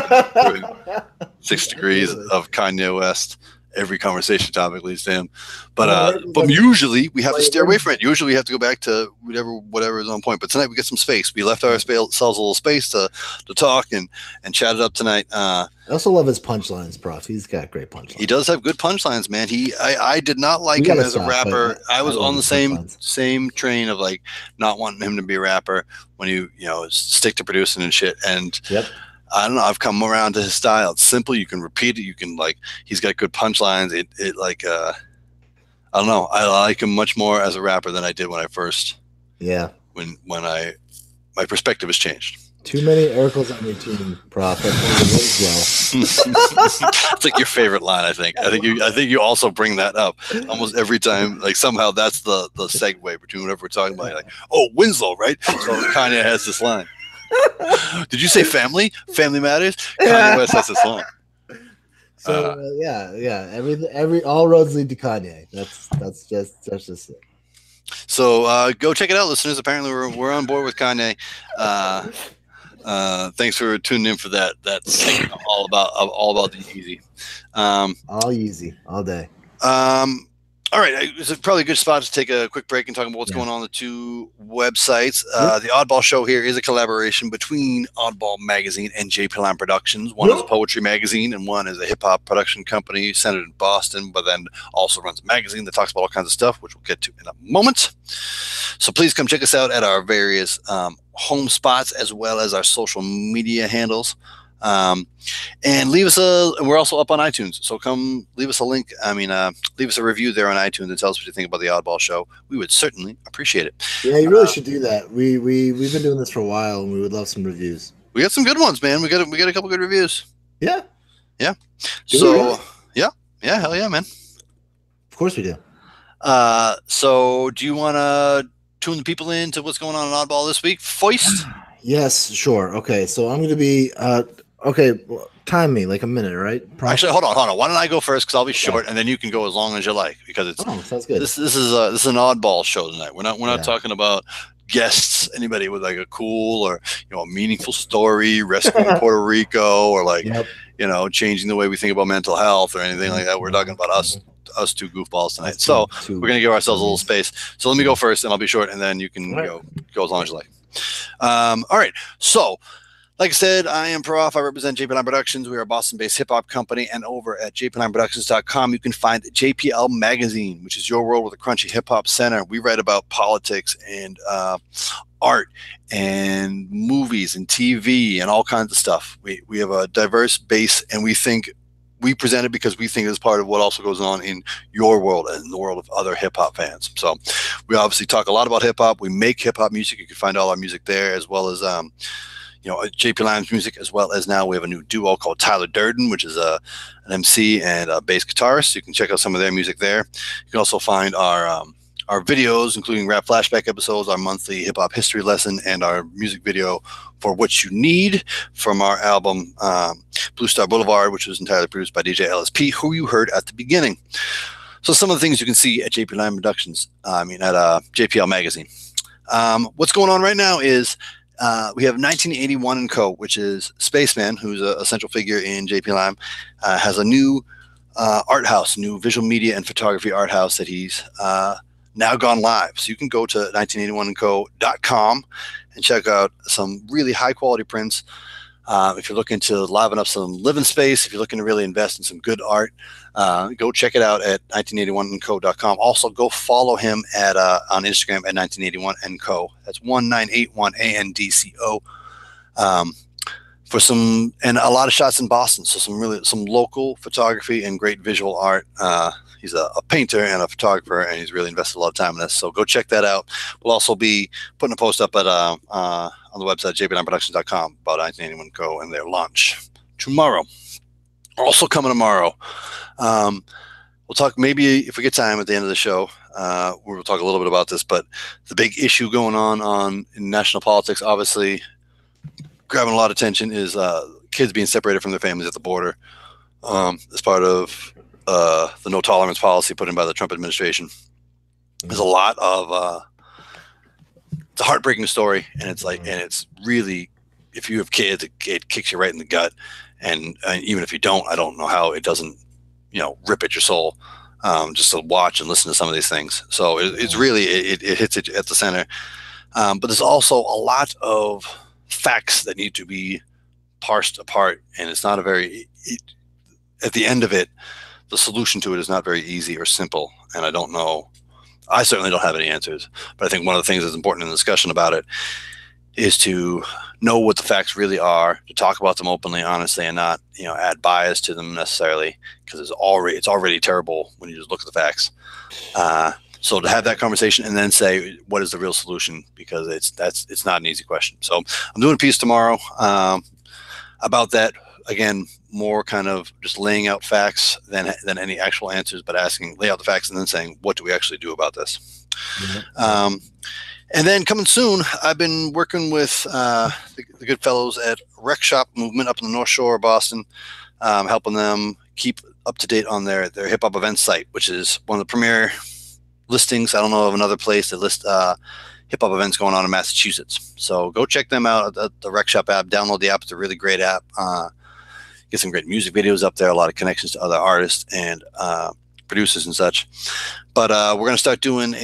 6 degrees of Kanye West. Every conversation topic leads to him, but usually we have to steer away from it. Usually we have to go back to whatever is on point. But tonight we get some space. We left ourselves a little space to talk and chat it up tonight. I also love his punchlines, Prof. He's got great punchlines. He does have good punchlines, man. I did not like him as a rapper. I was on the same train of like not wanting him to be a rapper when you stick to producing and shit. And I don't know. I've come around to his style. It's simple. You can repeat it. You can he's got good punchlines. I don't know. I like him much more as a rapper than I did when I first. Yeah. When my perspective has changed. Too many Urkels on your team, Prof. It's like your favorite line. I think you also bring that up almost every time. Like somehow that's the segue between whatever we're talking about. You're like, oh, Winslow, right? So Kanye has this line. Did you say family? Family matters. Kanye West has this song. So every all roads lead to Kanye. That's just it. So go check it out, listeners. Apparently we're on board with Kanye. Thanks for tuning in for that segment all about the Yeezy. All Yeezy all day. All right, it's probably a good spot to take a quick break and talk about what's going on the two websites. The Oddball Show here is a collaboration between Oddball Magazine and JP Lamb Productions. One is a poetry magazine and one is a hip-hop production company centered in Boston, but then also runs a magazine that talks about all kinds of stuff, which we'll get to in a moment. So please come check us out at our various home spots as well as our social media handles. And leave us and we're also up on iTunes, so come leave us a link. Leave us a review there on iTunes and tell us what you think about the Oddball Show. We would certainly appreciate it. Yeah, you really should do that. We've been doing this for a while and we would love some reviews. We got some good ones, man. We got a couple good reviews. Yeah. So hell yeah, man. Of course we do. So do you want to tune the people in to what's going on in Oddball this week? Foist? Yes, sure. Okay, so I'm going to be okay, time me like a minute, right? Actually, hold on. Why don't I go first? Because I'll be short, and then you can go as long as you like. Because it's sounds good. This is an oddball show tonight. We're not talking about guests, anybody with like a cool or a meaningful story, rescuing Puerto Rico, or changing the way we think about mental health or anything like that. We're talking about us two goofballs tonight. So we're gonna give ourselves a little space. So let me go first, and I'll be short, and then you can go as long as you like. All right. So, like I said, I am Prof. I represent JPL Productions. We are a Boston-based hip-hop company, and over at jplproductions.com, you can find JPL Magazine, which is your world with a crunchy hip-hop center. We write about politics and art and movies and TV and all kinds of stuff. We have a diverse base, and we present it because we think it's part of what also goes on in your world and in the world of other hip-hop fans. So we obviously talk a lot about hip-hop. We make hip-hop music. You can find all our music there, as well as JP Lamb's music, as well as now we have a new duo called Tyler Durden, which is an MC and a bass guitarist. You can check out some of their music there. You can also find our videos, including rap flashback episodes, our monthly hip-hop history lesson, and our music video for What You Need from our album Blue Star Boulevard, which was entirely produced by DJ LSP, who you heard at the beginning. So some of the things you can see at JP Lime Productions, at JPL Magazine. What's going on right now is we have 1981 & Co., which is Spaceman, who's a central figure in JP Lime, has a new art house, new visual media and photography art house that he's now gone live. So you can go to 1981andco.com and check out some really high quality prints. If you're looking to liven up some living space, if you're looking to really invest in some good art, go check it out at 1981andco.com. Also, go follow him at on Instagram at 1981andco. That's 1981andco. For some, and a lot of shots in Boston. So some local photography and great visual art. He's a painter and a photographer, and he's really invested a lot of time in this. So go check that out. We'll also be putting a post up at on the website jp9productions.com about 1981 Co. and their launch tomorrow. Also coming tomorrow. We'll talk maybe if we get time at the end of the show. We'll talk a little bit about this, but the big issue going on in national politics, obviously grabbing a lot of attention, is kids being separated from their families at the border as part of the no tolerance policy put in by the Trump administration. There's a lot of it's a heartbreaking story, and it's like, and it's really, if you have kids, it kicks you right in the gut, and even if you don't, I don't know how it doesn't, rip at your soul, just to watch and listen to some of these things. So it's really it hits it at the center, but there's also a lot of facts that need to be parsed apart, and it's not a very at the end of it, the solution to it is not very easy or simple, and I don't know. I certainly don't have any answers, but I think one of the things that's important in the discussion about it is to know what the facts really are, to talk about them openly, honestly, and not, add bias to them necessarily, because it's already terrible when you just look at the facts. So to have that conversation and then say, what is the real solution? Because it's not an easy question. So I'm doing a piece tomorrow about that. Again, more kind of just laying out facts than any actual answers, but lay out the facts and then saying, what do we actually do about this? Mm-hmm. And then coming soon, I've been working with the good fellows at Rec Shop Movement up in the North Shore of Boston, helping them keep up to date on their hip hop events site, which is one of the premier listings. I don't know of another place that lists hip hop events going on in Massachusetts. So go check them out at the Rec Shop app. Download the app. It's a really great app. Get some great music videos up there, a lot of connections to other artists and producers and such. But we're going to start doing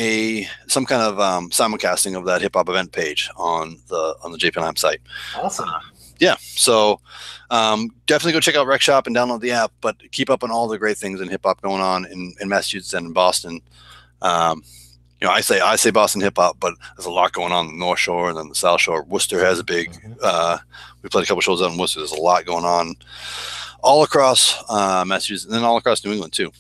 some kind of simulcasting of that hip hop event page on the JPLM site. Awesome. Yeah. So definitely go check out Rec Shop and download the app, but keep up on all the great things in hip hop going on in Massachusetts and in Boston. I say Boston hip hop, but there's a lot going on in the North Shore and then the South Shore. Worcester has a big, we played a couple shows out in Worcester. There's a lot going on all across Massachusetts and then all across New England too.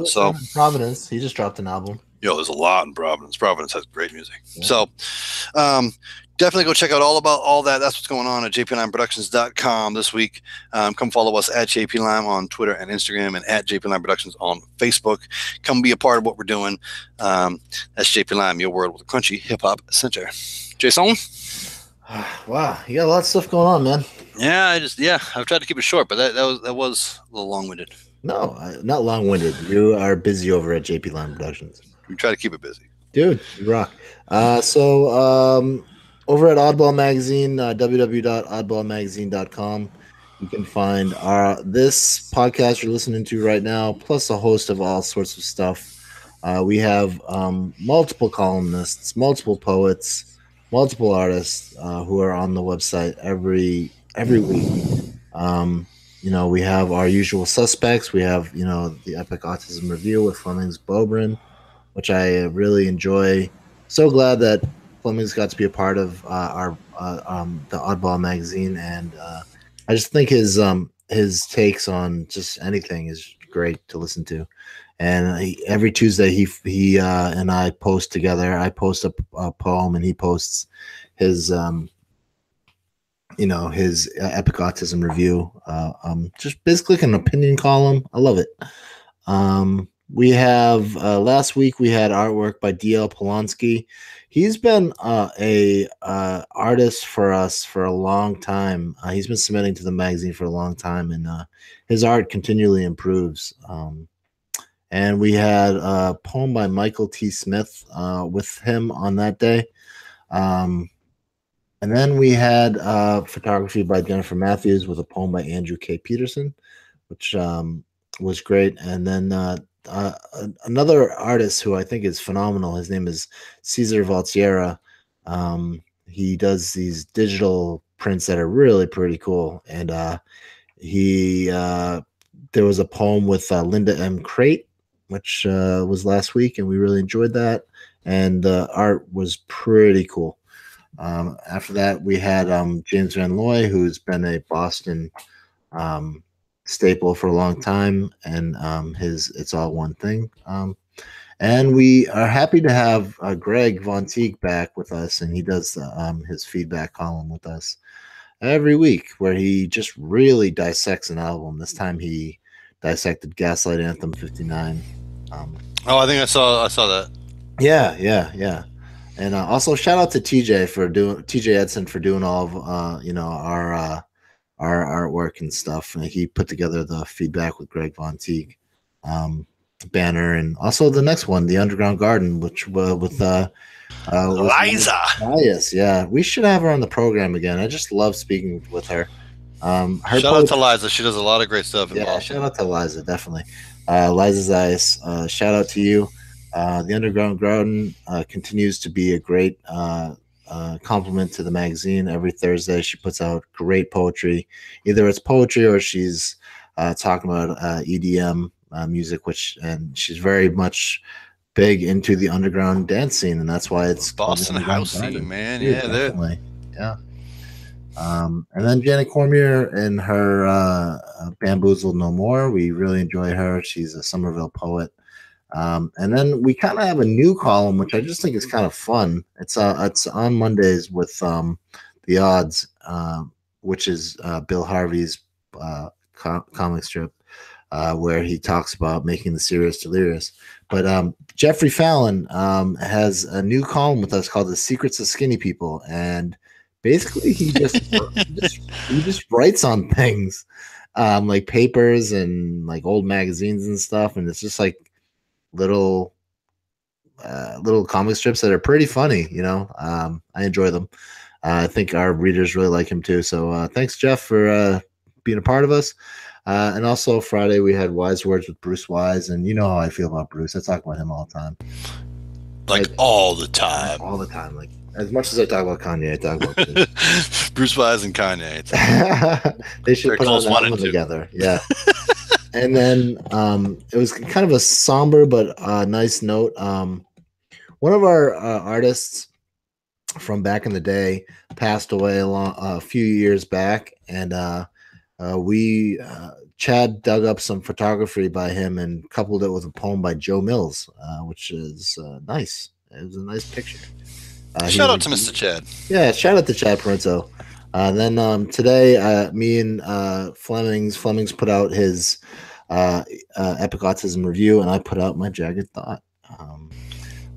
So Providence, he just dropped an album. There's a lot in Providence. Providence has great music. Yeah. So definitely go check out all about all that. That's what's going on at jp9productions.com this week. Come follow us at jplime on Twitter and Instagram, and at jp9 productions on Facebook. Come be a part of what we're doing. That's jplime, your world with a crunchy hip-hop center. Jason? Wow, you got a lot of stuff going on, man. Yeah, I've tried to keep it short, but that was a little long-winded. No, not long-winded. You are busy over at JP Lime Productions. We try to keep it busy. Dude, you rock. So over at Oddball Magazine, www.oddballmagazine.com, you can find this podcast you're listening to right now, plus a host of all sorts of stuff. We have multiple columnists, multiple poets, multiple artists who are on the website every week. We have our usual suspects. We have, the Epic Autism Review with Fleming's Bobrin, which I really enjoy. So glad that Fleming's got to be a part of the Oddball magazine, and I just think his takes on just anything is great to listen to. And every Tuesday he and I post together. I post a poem, and he posts his his Epic Autism Review. Just basically an opinion column. I love it. We have last week we had artwork by DL Polonsky. He's been a artist for us for a long time. He's been submitting to the magazine for a long time, and his art continually improves. and we had a poem by Michael T. Smith with him on that day. And then we had photography by Jennifer Matthews with a poem by Andrew K. Peterson, which was great. And then another artist who I think is phenomenal. His name is Cesar Valtierra. He does these digital prints that are really pretty cool. And there was a poem with Linda M. Crate, which was last week, and we really enjoyed that. And the art was pretty cool. After that, we had James Van Looy, who's been a Boston staple for a long time, and his It's All One Thing. And we are happy to have Greg Von Teague back with us, and he does his feedback column with us every week, where he just really dissects an album. This time he dissected Gaslight Anthem 59. I think I saw that. Yeah. And also shout out to TJ Edson for doing all of our artwork and stuff. And he put together the feedback with Greg Von Teague banner, and also the next one, the Underground Garden, which with Liza. Yeah, we should have her on the program again. I just love speaking with her. Shout out to Liza. She does a lot of great stuff in Boston. Shout out to Liza, definitely. Liza's Eyes. Shout out to you. The Underground Garden continues to be a great compliment to the magazine. Every Thursday, she puts out great poetry. Either it's poetry or she's talking about EDM music, and she's very much big into the underground dance scene, and that's why it's Boston house scene, man. Dude, yeah, definitely. Yeah. And then Janet Cormier and her Bamboozled No More. We really enjoy her. She's a Somerville poet. And then we kind of have a new column, which I just think is kind of fun. It's on Mondays with The Odds, which is Bill Harvey's comic strip, where he talks about making the serious delirious. But Jeffrey Fallon has a new column with us called The Secrets of Skinny People, and basically he just writes on things, like papers and like old magazines and stuff, and it's just like little comic strips that are pretty funny. I enjoy them. I think our readers really like him too. So thanks, Jeff, for being a part of us. And also Friday we had Wise Words with Bruce Wise, and you know how I feel about Bruce. I talk about him all the time. Like all the time. All the time. Like as much as I talk about Kanye, I talk about Bruce. Bruce Wise and Kanye. They should put on an album together. Yeah. And then it was kind of a somber but nice note. One of our artists from back in the day passed away a few years back, and Chad dug up some photography by him and coupled it with a poem by Joe Mills, which is nice. It was a nice picture. Shout out to Mr. Chad. Yeah, shout out to Chad Parenzo. Then today, me and Flemings put out his Epic Autism review, and I put out my Jagged Thought.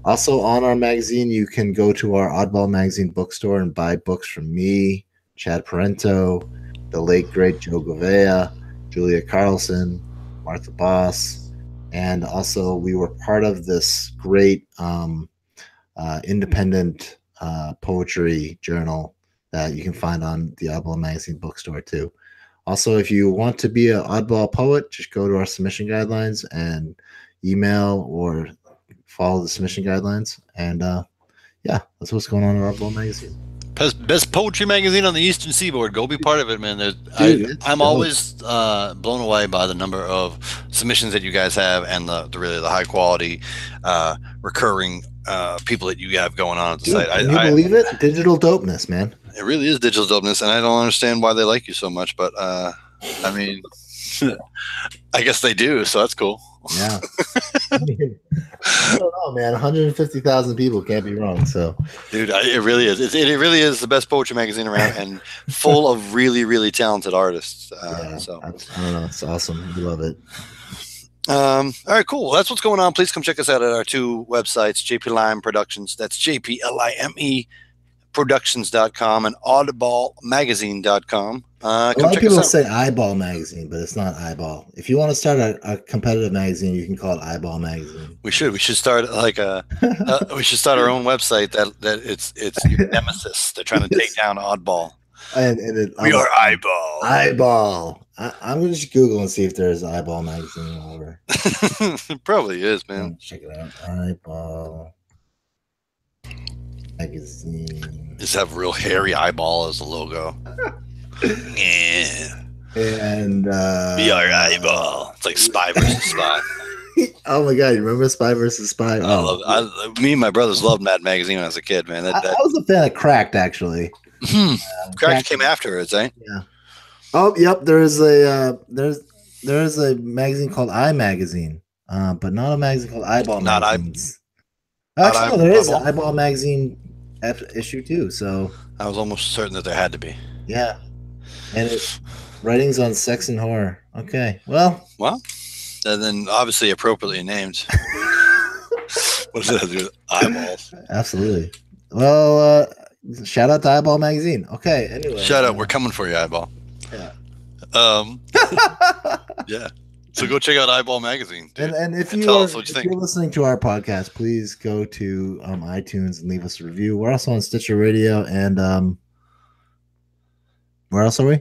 Also on our magazine, you can go to our Oddball magazine bookstore and buy books from me, Chad Parento, the late great Joe Govea, Julia Carlson, Martha Boss, and also we were part of this great independent poetry journal that you can find on the Oddball magazine bookstore too. Also, if you want to be an oddball poet, just go to our submission guidelines and email or follow the submission guidelines. And yeah, that's what's going on in Oddball magazine. Best poetry magazine on the Eastern Seaboard. Go be part of it, man. I'm always blown away by the number of submissions that you guys have, and the really high quality recurring people that you have going on at the site. Can you believe it? Digital dopeness, man. It really is digital dopeness, and I don't understand why they like you so much, but I mean, I guess they do, so that's cool. Yeah. I don't know, man. 150,000 people can't be wrong. So, dude, it really is. It really is the best poetry magazine around, and full of really, really talented artists. So I don't know. It's awesome. We love it. All right, cool. That's what's going on. Please come check us out at our two websites, JP Lime Productions. That's JPLIME deterioratingproductions.com and oddballmagazine.com. A lot of people say Eyeball Magazine, but it's not Eyeball. If you want to start a competitive magazine, you can call it Eyeball Magazine. We should start like we should start our own website that it's your nemesis. They're trying to take down Oddball. We are Eyeball. Eyeball. I'm gonna just Google and see if there's Eyeball Magazine or whatever. It probably is, man. Check it out. Eyeball Magazine. Just have real hairy eyeball as the logo. Yeah. And we are Eyeball. It's like Spy versus Spy. Oh my god, you remember Spy versus Spy? Me and my brothers loved Mad Magazine when I was a kid, man. I was a fan of Cracked, actually. Cracked came afterwards, eh? Yeah. Oh, yep. There's a magazine called I Magazine, but not a magazine called Eyeball Magazines. Actually, there is an Eyeball Magazine issue too. So I was almost certain that there had to be. Yeah, and it's writings on sex and horror. Okay, well, and then obviously appropriately named. What does that have to do with eyeballs? Absolutely. Well, shout out to Eyeball Magazine. Okay, anyway. Shout out. We're coming for you, Eyeball. Yeah. Yeah. So go check out Eyeball Magazine. Dude, and if you're listening to our podcast, please go to iTunes and leave us a review. We're also on Stitcher Radio and where else are we?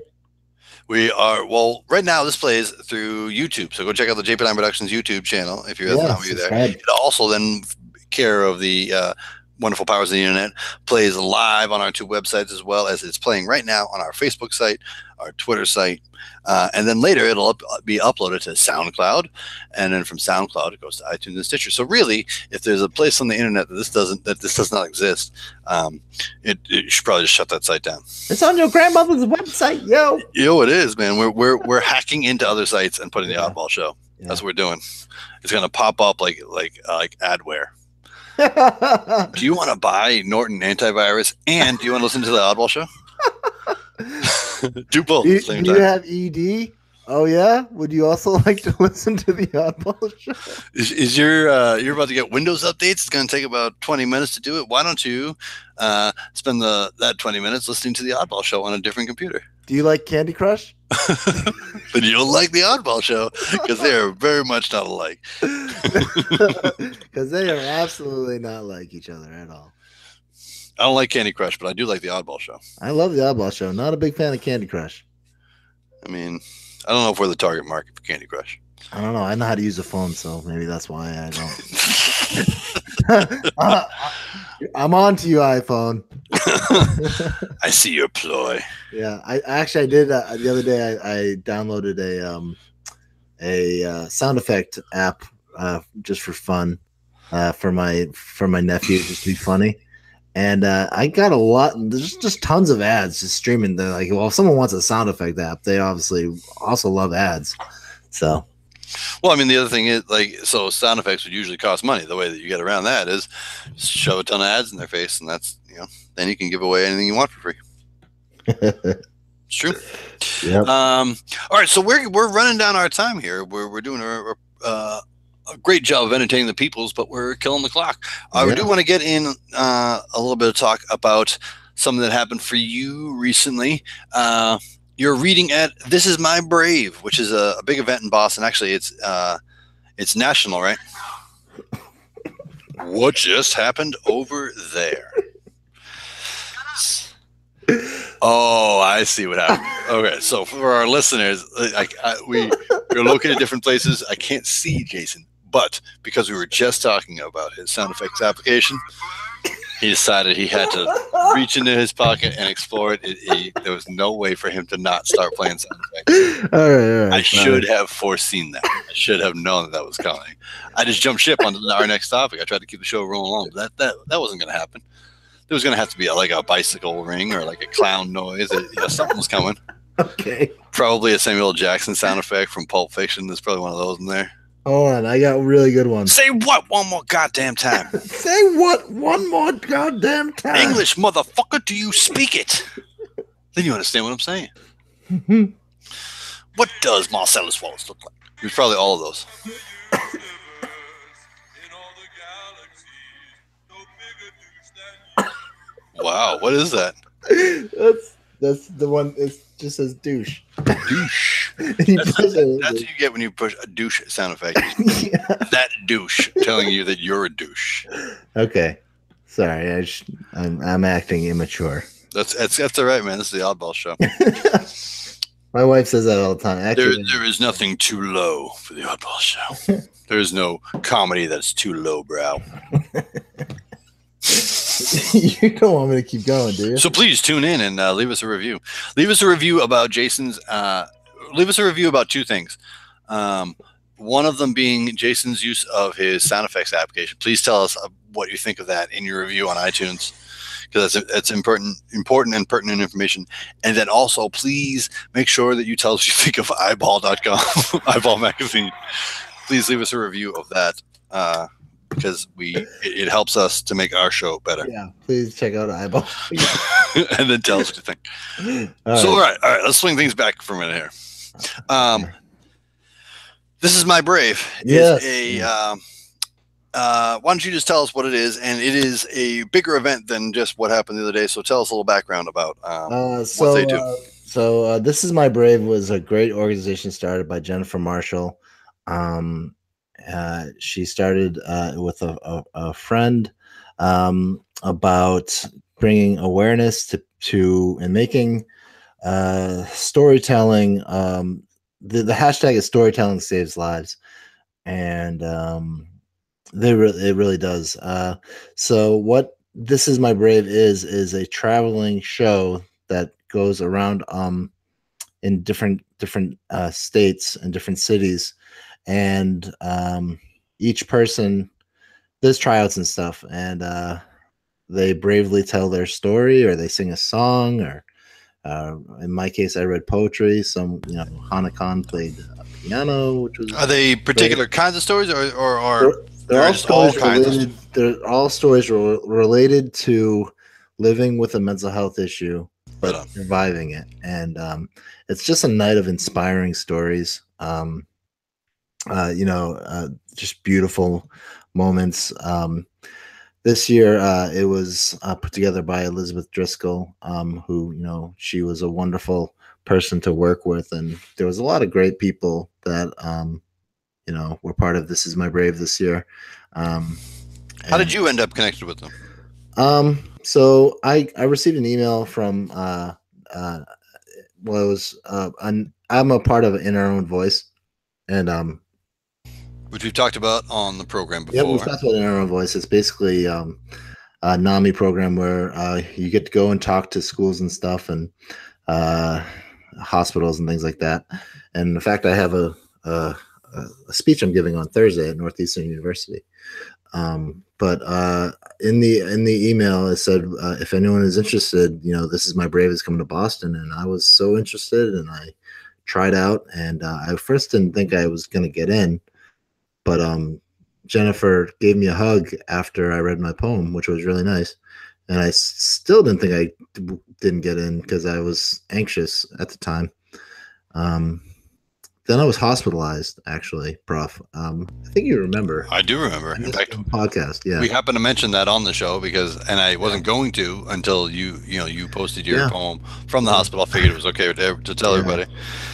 We are, well, right now this plays through YouTube. So go check out the JP9 Productions YouTube channel if you're not there. It also then care of the wonderful powers of the internet plays live on our two websites, as well as it's playing right now on our Facebook site, our Twitter site, and then later it'll be uploaded to SoundCloud, and then from SoundCloud it goes to iTunes and Stitcher. So really, if there's a place on the internet that this does not exist, you should probably just shut that site down. It's on your grandmother's website, yo. Yo, it is, man. We're hacking into other sites and putting the Oddball Show. Yeah. That's what we're doing. It's gonna pop up like adware. Do you want to buy Norton antivirus and do you want to listen to the Oddball Show? Do both. Do you have ED? Oh yeah. Would you also like to listen to the Oddball Show? Is you're about to get Windows updates? It's going to take about 20 minutes to do it. Why don't you spend that 20 minutes listening to the Oddball Show on a different computer? Do you like Candy Crush? Then you'll like the Oddball Show because they are very much not alike. Because they are absolutely not like each other at all. I don't like Candy Crush, but I do like the Oddball Show. I love the Oddball Show. Not a big fan of Candy Crush. I mean, I don't know if we're the target market for Candy Crush. I don't know. I know how to use a phone, so maybe that's why I don't. I'm on to you, iPhone. I see your ploy. Yeah, I did the other day. I downloaded a sound effect app just for fun for my nephew, just to be funny. And I got a lot. There's just tons of ads just streaming. They're like, well, if someone wants a sound effect app, they obviously also love ads. So. Well, I mean, the other thing is, so sound effects would usually cost money. The way that you get around that is shove a ton of ads in their face, and that's, then you can give away anything you want for free. It's true. Yep. All right, so we're running down our time here. We're doing a great job of entertaining the peoples, but we're killing the clock. I do want to get in a little bit of talk about something that happened for you recently. You're reading at This Is My Brave, which is a big event in Boston. Actually, it's national, right? What just happened over there? Oh, I see what happened. Okay, so for our listeners, we're located in different places. I can't see Jason, but because we were just talking about his sound effects application, he decided he had to reach into his pocket and explore it. There was no way for him to not start playing sound effects. All right, I should have foreseen that. I should have known that was coming. I just jumped ship on our next topic. I tried to keep the show rolling along, but that wasn't going to happen. There was going to have to be like a bicycle ring or like a clown noise. Something was coming. Okay. Probably a Samuel L. Jackson sound effect from Pulp Fiction. There's probably one of those in there. Hold on, I got a really good one. Say what one more goddamn time? Say what one more goddamn time? English, motherfucker, do you speak it? Then you understand what I'm saying. What does Marcellus Wallace look like? It was probably all of those. Wow, what is that? That's the one. It just says douche. Douche. And you That's push it. what you get when you push a douche sound effect. Yeah. That douche telling you that you're a douche. Okay, sorry. I'm acting immature. That's all right, man. This is the Oddball Show. My wife says that all the time. Actually, There is nothing too low for the Oddball Show. There is no comedy that's too low brow. You don't want me to keep going, do you? So please tune in and leave us a review. Leave us a review about Jason's. Leave us a review about two things. One of them being Jason's use of his sound effects application. Please tell us what you think of that in your review on iTunes, because that's important and pertinent information. And then also, please make sure that you tell us what you think of eyeball.com, Eyeball Magazine. Please leave us a review of that. Because it helps us to make our show better. Yeah, please check out Eyeball. And then tell us what you think. All right, let's swing things back for a minute here. This is My Brave. Yes. Why don't you just tell us what it is? And it is a bigger event than just what happened the other day. So tell us a little background about what they do. So This Is My Brave was a great organization started by Jennifer Marshall. She started with a friend about bringing awareness to and making storytelling. The hashtag is storytelling saves lives, and it really does. So what This Is My Brave is a traveling show that goes around in different states and different cities. And each person, there's tryouts and stuff, and they bravely tell their story, or they sing a song, or in my case, I read poetry. Hana Khan played piano, which was. Are they particular kinds of stories, or they're all stories related? They're all stories related to living with a mental health issue, but surviving it, and it's just a night of inspiring stories. Just beautiful moments. This year, it was put together by Elizabeth Driscoll, who, she was a wonderful person to work with. And there was a lot of great people that, were part of This Is My Brave this year. How did you end up connected with them? So I received an email from, I'm a part of In Our Own Voice. And, which we've talked about on the program before. Yeah, we've talked about In Our Own Voice. It's basically a NAMI program where you get to go and talk to schools and stuff, and hospitals and things like that. And in fact, I have a speech I'm giving on Thursday at Northeastern University. But in the email, it said, if anyone is interested, This Is My Brave is coming to Boston. And I was so interested, and I tried out. And I first didn't think I was going to get in. But Jennifer gave me a hug after I read my poem, which was really nice. And I still didn't think I didn't get in because I was anxious at the time. Then I was hospitalized, actually, Prof. I think you remember. I do remember. In fact, podcast, yeah. We happened to mention that on the show and I wasn't going to until you posted your poem from the hospital. I figured it was okay to tell everybody.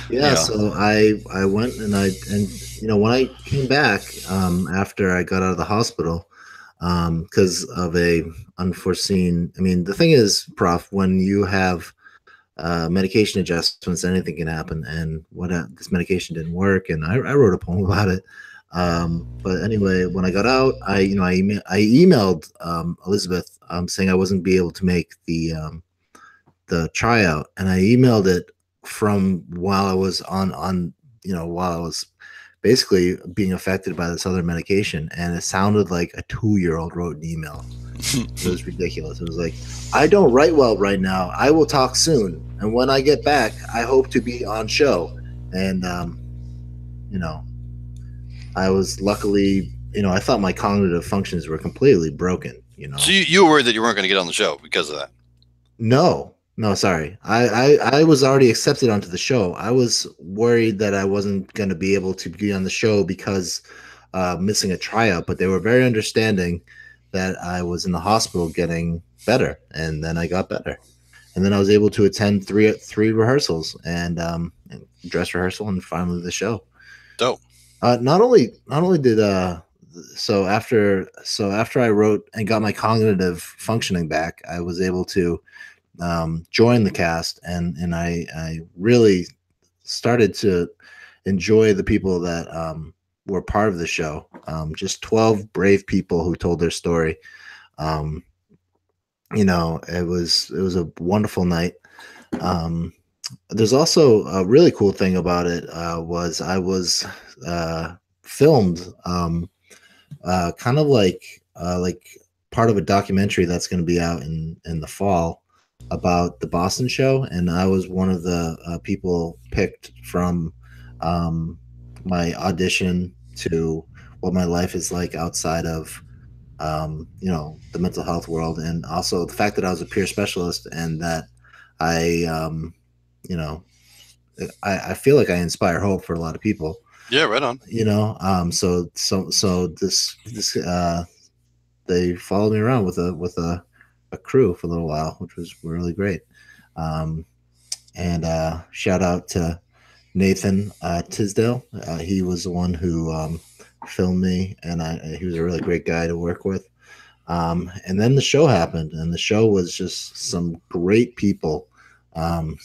Yeah, so I went and when I came back after I got out of the hospital, because of a unforeseen. The thing is, Prof, when you have medication adjustments, anything can happen. And this medication didn't work, and I wrote a poem about it. But anyway, when I got out, I emailed Elizabeth saying I wasn't be able to make the tryout, and I emailed it from while I was while I was basically being affected by this other medication, and it sounded like a 2-year-old wrote an email. It was ridiculous. It was like, I don't write well right now. I will talk soon, and when I get back, I hope to be on show. And I was luckily, I thought my cognitive functions were completely broken. So you were worried that you weren't going to get on the show because of that? No, sorry. I was already accepted onto the show. I was worried that I wasn't going to be able to be on the show because missing a tryout, but they were very understanding that I was in the hospital getting better, and then I got better, and then I was able to attend three rehearsals and dress rehearsal and finally the show. Dope. Not only did after I wrote and got my cognitive functioning back, I was able to join the cast, and I really started to enjoy the people that were part of the show. Just 12 brave people who told their story. It was a wonderful night. There's also a really cool thing about it was I was filmed kind of like part of a documentary that's going to be out in the fall about the Boston show, and I was one of the people picked from my audition to what my life is like outside of the mental health world, and also the fact that I was a peer specialist and that I I feel like I inspire hope for a lot of people. Yeah, right on. So this they followed me around with a crew for a little while, which was really great. And shout out to Nathan Tisdale. He was the one who filmed me, and he was a really great guy to work with. And then the show happened, and the show was just some great people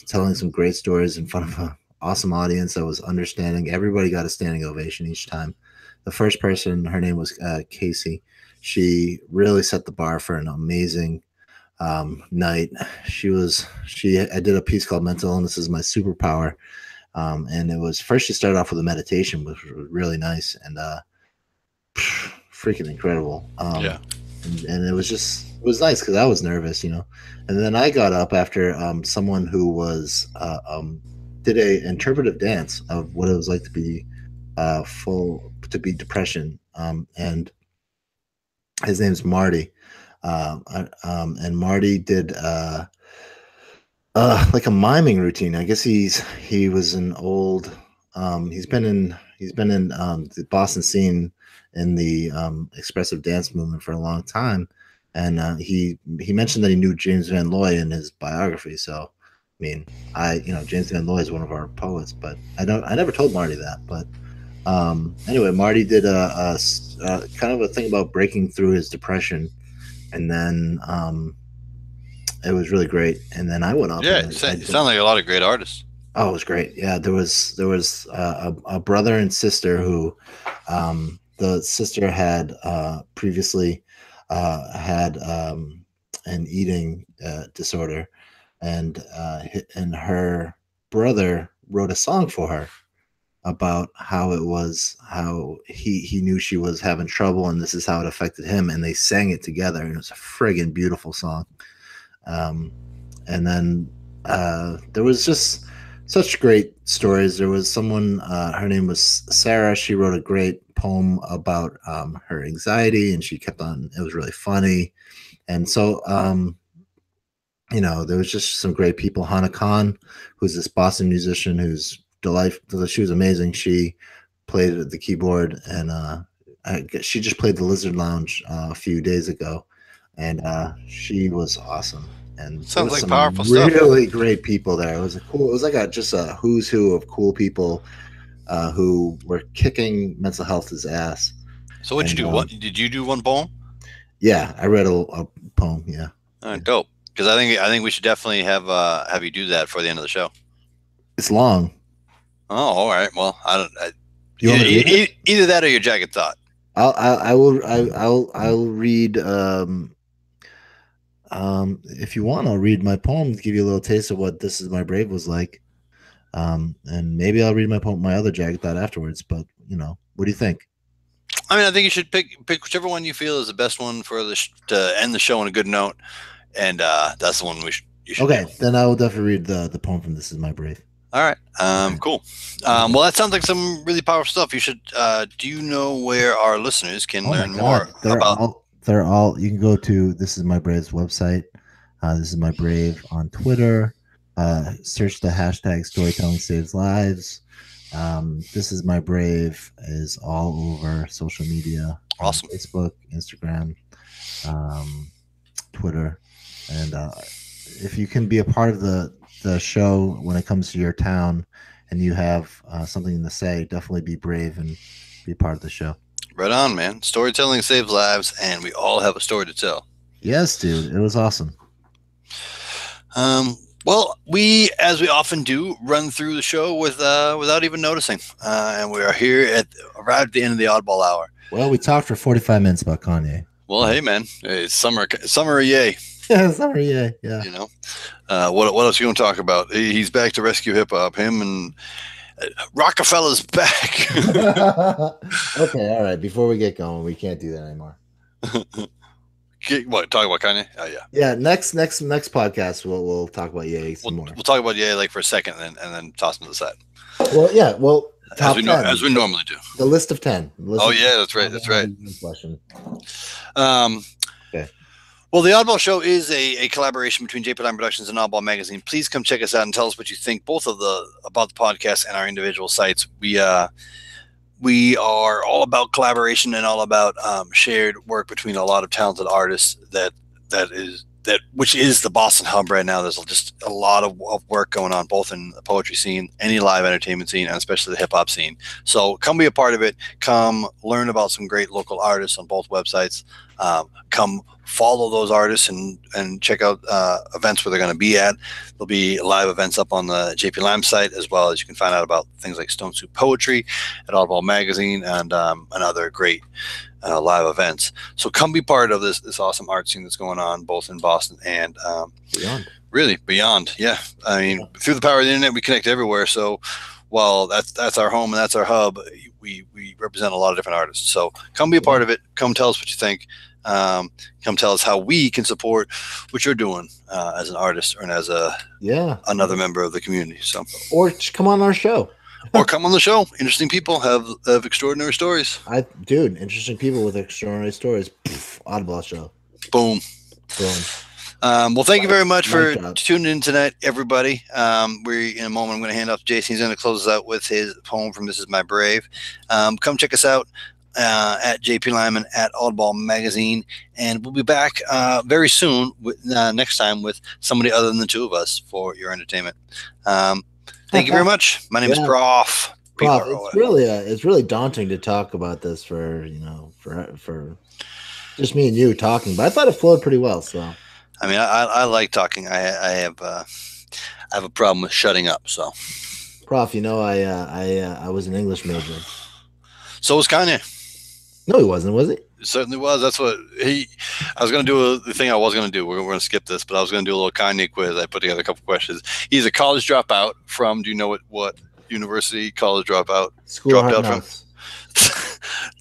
telling some great stories in front of an awesome audience that was understanding. Everybody got a standing ovation each time. The first person, her name was Casey. She really set the bar for an amazing night. I did a piece called Mental Illness is My Superpower. And it was first she started off with a meditation, which was really nice and freaking incredible. Yeah. And it was nice because I was nervous, and then I got up after someone who was did a interpretive dance of what it was like to be depression, and his name's Marty, and Marty did like a miming routine. I guess he was an old he's been in the Boston scene in the expressive dance movement for a long time, and he mentioned that he knew James Van Loy in his biography. So I mean, James Van Loy is one of our poets, but I never told Marty that. But anyway, Marty did a kind of a thing about breaking through his depression, and then it was really great. And then I went up. Yeah, it sounds like a lot of great artists. Oh, it was great. Yeah, there was a brother and sister who the sister had previously had an eating disorder, and her brother wrote a song for her about how he knew she was having trouble, and this is how it affected him, and they sang it together, and it was a friggin' beautiful song. And then there was just such great stories. There was someone, her name was Sarah. She wrote a great poem about her anxiety, and she kept on. It was really funny, and so there was just some great people. Hannah Khan, who's this Boston musician who's delightful. She was amazing. She played the keyboard, and she just played the Lizard Lounge a few days ago, and she was awesome. And sounds like some powerful stuff. Really great people there. It was like just a who's who of cool people who were kicking mental health's ass. So what'd you do? What did you do? One poem? Yeah, I read a poem. Yeah. All right, dope. Because I think we should definitely have you do that for the end of the show. It's long. Oh, all right. Well, Either that or your jacket thought. I'll read. If you want, I'll read my poem to give you a little taste of what "This Is My Brave" was like. And maybe I'll read my other jacket thought afterwards. But what do you think? I mean, I think you should pick whichever one you feel is the best one for to end the show on a good note, and that's the one you should. Okay, do. Then I will definitely read the poem from "This Is My Brave." All right. Cool. Well, that sounds like some really powerful stuff. You should. Do you know where our listeners can learn more about? They're all. You can go to This Is My Brave's website. This Is My Brave on Twitter. Search the hashtag Storytelling Saves Lives. This Is My Brave is all over social media. Awesome. Facebook, Instagram, Twitter. And if you can be a part of the show when it comes to your town, and you have something to say, definitely be brave and be part of the show. Right on, man. Storytelling saves lives, and we all have a story to tell. Yes, dude. It was awesome. Well, we, as we often do, run through the show without even noticing, and we are here right at the end of the Oddball Hour. Well, we talked for 45 minutes about Kanye. Well, hey, man, it's summer, yay! Yeah, summer, yeah. You know, what else are you going to talk about? He's back to rescue hip hop. Him and Rockefeller's back. Okay, all right. Before we get going, we can't do that anymore. What, talk about Kanye? Oh yeah. Yeah, next podcast we'll talk about Ye some more. We'll talk about Ye like for a second, and then toss him to the side. Well, yeah. Well, as we normally do. The list of 10. Yeah, that's right. That's right. Question. Okay. Well, the Oddball Show is a collaboration between JP Line Productions and Oddball Magazine. Please come check us out and tell us what you think, both about the podcast and our individual sites. We are all about collaboration and all about shared work between a lot of talented artists. Which is the Boston hub right now. There's just a lot of work going on, both in the poetry scene, any live entertainment scene, and especially the hip hop scene. So come be a part of it. Come learn about some great local artists on both websites. Come follow those artists and check out events where they're going to be at. There'll be live events up on the JP Lime site, as well as you can find out about things like Stone Soup Poetry at Oddball Magazine and other great live events. So come be part of this awesome art scene that's going on both in Boston and beyond. Really beyond. Yeah. I mean, through the power of the internet, we connect everywhere. So while that's our home and that's our hub, we represent a lot of different artists. So come be a part of it. Come tell us what you think. Come tell us how we can support what you're doing as an artist and as another member of the community. So, or come on our show. Or come on the show. Interesting people have extraordinary stories. Interesting people with extraordinary stories. Oddball Show. Boom. Well, thank you very much for tuning in tonight, everybody. In a moment, I'm going to hand off to Jason. He's going to close us out with his poem from This Is My Brave. Come check us out at JP Lyman at Oddball Magazine, and we'll be back very soon next time with somebody other than the two of us for your entertainment. Thank you very much. My name is Prof. Prof, it's really daunting to talk about this for just me and you talking, but I thought it flowed pretty well. So, I mean, I like talking. I have a problem with shutting up. So, Prof, I was an English major. So was Kanye. No, he wasn't. Was he? It certainly was. That's what I was going to do. The thing I was going to do. We're going to skip this, but I was going to do a little Kanye quiz. I put together a couple questions. He's a college dropout from. Do you know what university? College dropout. School dropped out from?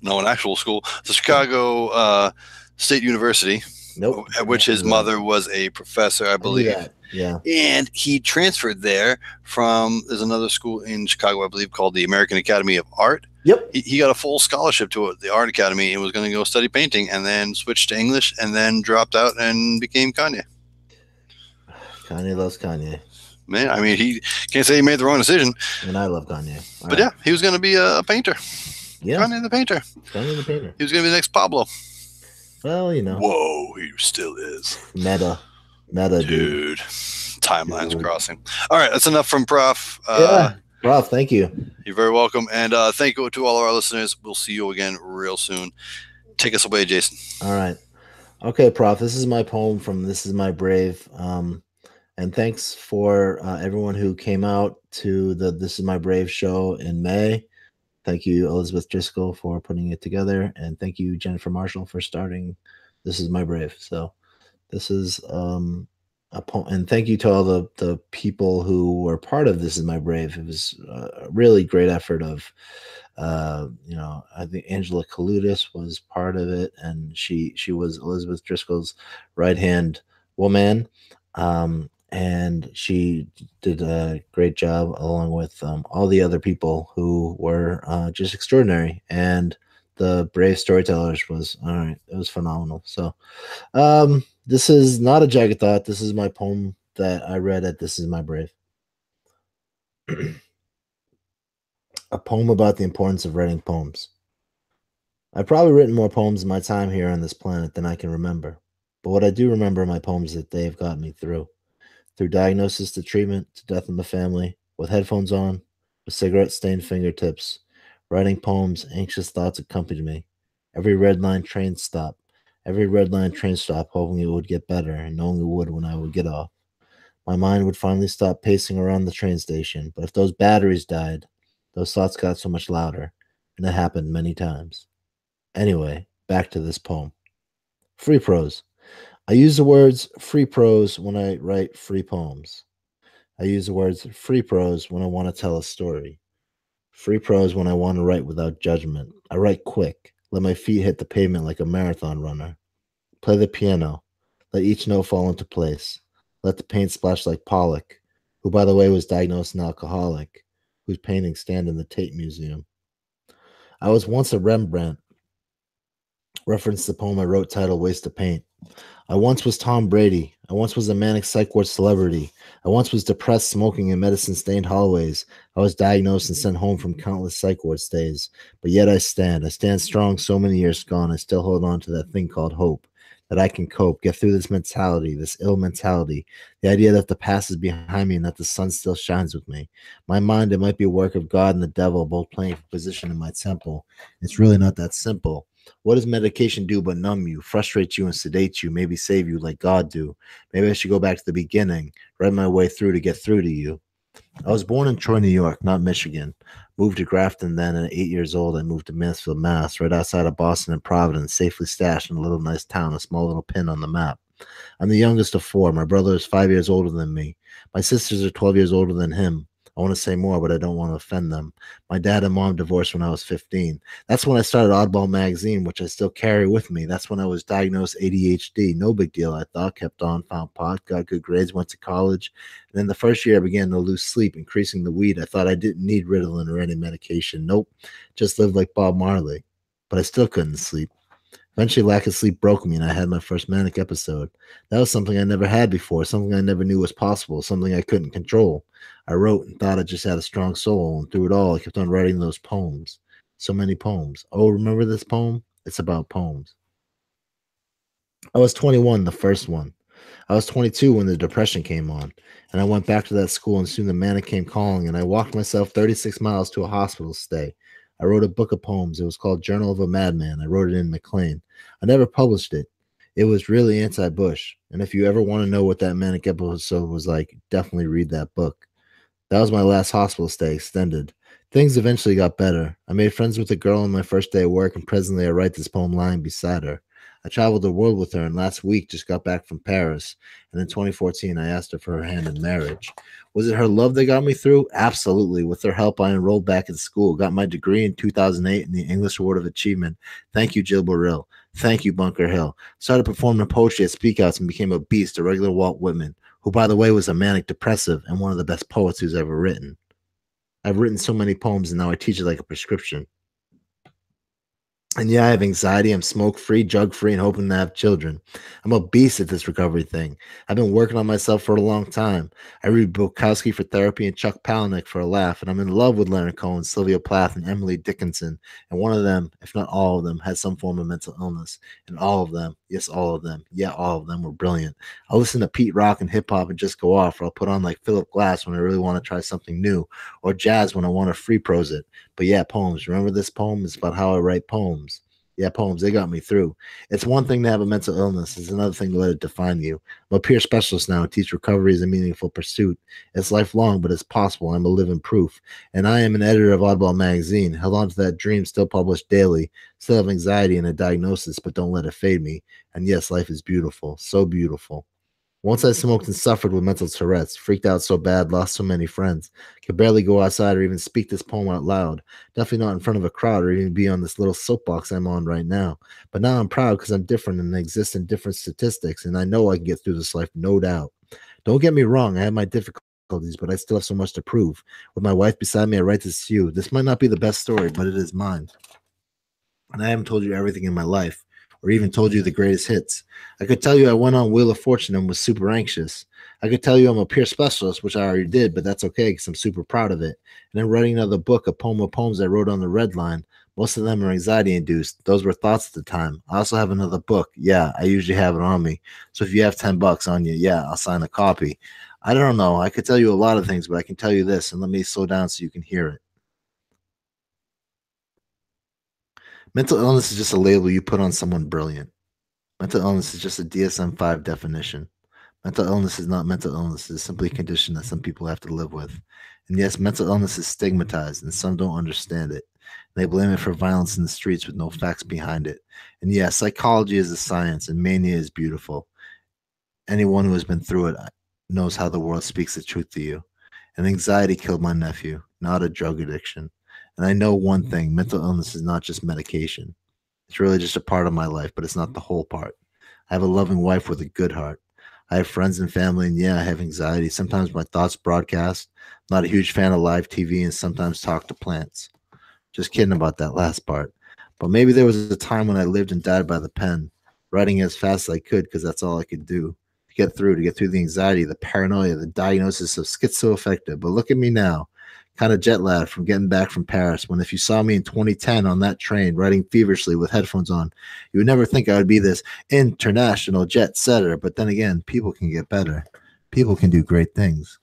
No, an actual school. The Chicago State University. Nope. At which his mother was a professor, I believe. Yeah. And he transferred there from. There's another school in Chicago, I believe, called the American Academy of Art. Yep. He got a full scholarship to the Art Academy and was going to go study painting, and then switched to English, and then dropped out and became Kanye. Kanye loves Kanye. Man, I mean, he can't say he made the wrong decision. And I love Kanye. But yeah, he was going to be a painter. Yeah. Kanye the painter. Kanye the painter. He was going to be the next Pablo. Well, Whoa, he still is. Meta, dude. Timelines crossing. All right, that's enough from Prof. Prof, thank you. You're very welcome. And thank you to all of our listeners. We'll see you again real soon. Take us away, Jason. All right. Okay, Prof, this is my poem from This Is My Brave. And thanks for everyone who came out to the This Is My Brave show in May. Thank you, Elizabeth Driscoll, for putting it together. And thank you, Jennifer Marshall, for starting This Is My Brave. So this is a poem. And thank you to all the people who were part of This Is My Brave. It was a really great effort of, I think Angela Kaludis was part of it. And she was Elizabeth Driscoll's right-hand woman. And she did a great job along with all the other people who were just extraordinary. And the Brave Storytellers was all right. It was phenomenal. So this is not a jagged thought. This is my poem that I read at This Is My Brave. A poem about the importance of writing poems. I've probably written more poems in my time here on this planet than I can remember. But what I do remember in my poems is that they have got me through diagnosis to treatment to death in the family, with headphones on, with cigarette-stained fingertips, writing poems, anxious thoughts accompanied me. Every red line train stop, hoping it would get better, and knowing it would when I would get off. My mind would finally stop pacing around the train station, but if those batteries died, those thoughts got so much louder, and it happened many times. Anyway, back to this poem. Free prose. I use the words free prose when I write free poems. I use the words free prose when I want to tell a story. Free prose when I want to write without judgment. I write quick, let my feet hit the pavement like a marathon runner. Play the piano, let each note fall into place. Let the paint splash like Pollock, who, by the way, was diagnosed an alcoholic, whose paintings stand in the Tate Museum. I was once a Rembrandt. Reference the poem I wrote titled Waste of Paint. I once was Tom Brady. I once was a manic psych ward celebrity. I once was depressed, smoking in medicine-stained hallways. I was diagnosed and sent home from countless psych ward stays. But yet I stand. I stand strong so many years gone. I still hold on to that thing called hope. That I can cope, get through this mentality, this ill mentality, the idea that the past is behind me and that the sun still shines with me. My mind, it might be a work of God and the devil, both playing for position in my temple. It's really not that simple. What does medication do but numb you, frustrate you, and sedate you, maybe save you like God do? Maybe I should go back to the beginning, write my way through to get through to you. I was born in Troy, New York, not Michigan. Moved to Grafton then, and at 8 years old, I moved to Mansfield, Mass., right outside of Boston and Providence, safely stashed in a little nice town, a small little pin on the map. I'm the youngest of four. My brother is 5 years older than me. My sisters are 12 years older than him. I want to say more, but I don't want to offend them. My dad and mom divorced when I was 15. That's when I started Oddball magazine, which I still carry with me. That's when I was diagnosed ADHD. No big deal, I thought. Kept on, found pot, got good grades, went to college. And then the first year I began to lose sleep, increasing the weed. I thought I didn't need Ritalin or any medication. Nope, just lived like Bob Marley. But I still couldn't sleep. Eventually, lack of sleep broke me, and I had my first manic episode. That was something I never had before, something I never knew was possible, something I couldn't control. I wrote and thought I just had a strong soul, and through it all, I kept on writing those poems. So many poems. Oh, remember this poem? It's about poems. I was 21, the first one. I was 22 when the depression came on, and I went back to that school, and soon the manic came calling, and I walked myself 36 miles to a hospital stay. I wrote a book of poems. It was called Journal of a Madman. I wrote it in McLean. I never published it. It was really anti-Bush. And if you ever want to know what that manic episode was like, definitely read that book. That was my last hospital stay, extended. Things eventually got better. I made friends with a girl on my first day of work, and presently I write this poem lying beside her. I traveled the world with her, and last week just got back from Paris. And in 2014, I asked her for her hand in marriage. Was it her love that got me through? Absolutely. With her help, I enrolled back in school, got my degree in 2008 in the English Award of Achievement. Thank you, Jill Burrell. Thank you, Bunker Hill. Started performing poetry at speakouts and became a beast, a regular Walt Whitman, who, by the way, was a manic depressive and one of the best poets who's ever written. I've written so many poems, and now I teach it like a prescription. And yeah, I have anxiety. I'm smoke-free, drug-free, and hoping to have children. I'm a beast at this recovery thing. I've been working on myself for a long time. I read Bukowski for therapy and Chuck Palahniuk for a laugh, and I'm in love with Leonard Cohen, Sylvia Plath, and Emily Dickinson. And one of them, if not all of them, had some form of mental illness. And all of them, yes, all of them, yeah, all of them were brilliant. I'll listen to Pete Rock and hip-hop and just go off, or I'll put on like Philip Glass when I really want to try something new, or jazz when I want to free prose it. But yeah, poems. Remember this poem? It's about how I write poems. Yeah, poems, they got me through. It's one thing to have a mental illness. It's another thing to let it define you. I'm a peer specialist now. I teach recovery as a meaningful pursuit. It's lifelong, but it's possible. I'm a living proof. And I am an editor of Oddball magazine. Held on to that dream, still published daily. Still have anxiety and a diagnosis, but don't let it fade me. And yes, life is beautiful. So beautiful. Once I smoked and suffered with mental Tourette's, freaked out so bad, lost so many friends, could barely go outside or even speak this poem out loud. Definitely not in front of a crowd or even be on this little soapbox I'm on right now. But now I'm proud because I'm different and I exist in different statistics, and I know I can get through this life, no doubt. Don't get me wrong, I have my difficulties, but I still have so much to prove. With my wife beside me, I write this to you. This might not be the best story, but it is mine. And I haven't told you everything in my life, or even told you the greatest hits. I could tell you I went on Wheel of Fortune and was super anxious. I could tell you I'm a peer specialist, which I already did, but that's okay because I'm super proud of it. And then writing another book, a poem of poems I wrote on the red line. Most of them are anxiety induced. Those were thoughts at the time. I also have another book. Yeah, I usually have it on me. So if you have $10 on you, yeah, I'll sign a copy. I don't know. I could tell you a lot of things, but I can tell you this, and let me slow down so you can hear it. Mental illness is just a label you put on someone brilliant. Mental illness is just a DSM-5 definition. Mental illness is not mental illness. It is simply a condition that some people have to live with. And yes, mental illness is stigmatized, and some don't understand it. They blame it for violence in the streets with no facts behind it. And yes, psychology is a science, and mania is beautiful. Anyone who has been through it knows how the world speaks the truth to you. And anxiety killed my nephew, not a drug addiction. And I know one thing, mental illness is not just medication. It's really just a part of my life, but it's not the whole part. I have a loving wife with a good heart. I have friends and family, and yeah, I have anxiety. Sometimes my thoughts broadcast. I'm not a huge fan of live TV and sometimes talk to plants. Just kidding about that last part. But maybe there was a time when I lived and died by the pen, writing as fast as I could because that's all I could do to get through the anxiety, the paranoia, the diagnosis of schizoaffective. But look at me now, kind of jet lagged from getting back from Paris, when if you saw me in 2010 on that train writing feverishly with headphones on, you would never think I would be this international jet setter. But then again, people can get better. People can do great things.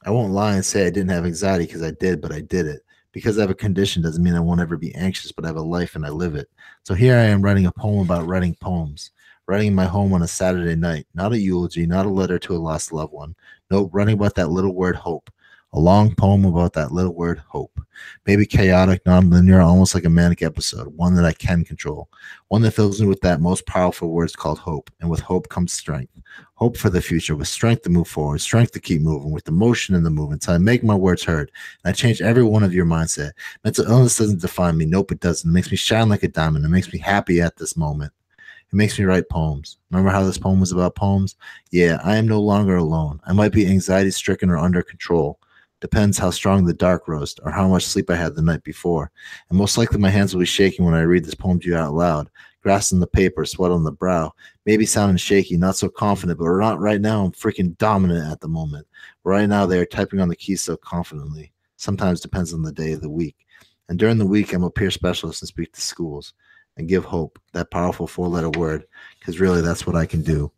I won't lie and say I didn't have anxiety because I did, but I did it. Because I have a condition doesn't mean I won't ever be anxious, but I have a life and I live it. So here I am writing a poem about writing poems, writing in my home on a Saturday night, not a eulogy, not a letter to a lost loved one. No, writing about that little word hope. A long poem about that little word hope. Maybe chaotic, non-linear, almost like a manic episode, one that I can control, one that fills me with that most powerful words called hope. And with hope comes strength. Hope for the future, with strength to move forward, strength to keep moving, with the motion and the movement, until I make my words heard. And I change every one of your mindset. Mental illness doesn't define me. Nope, it doesn't. It makes me shine like a diamond. It makes me happy at this moment. It makes me write poems. Remember how this poem was about poems? Yeah, I am no longer alone. I might be anxiety stricken or under control. Depends how strong the dark roast or how much sleep I had the night before. And most likely my hands will be shaking when I read this poem to you out loud. Grass on the paper, sweat on the brow. Maybe sounding shaky, not so confident, but not right now. I'm freaking dominant at the moment. Right now they are typing on the keys so confidently. Sometimes depends on the day of the week. And during the week, I'm a peer specialist and speak to schools and give hope, that powerful 4-letter word, because really that's what I can do.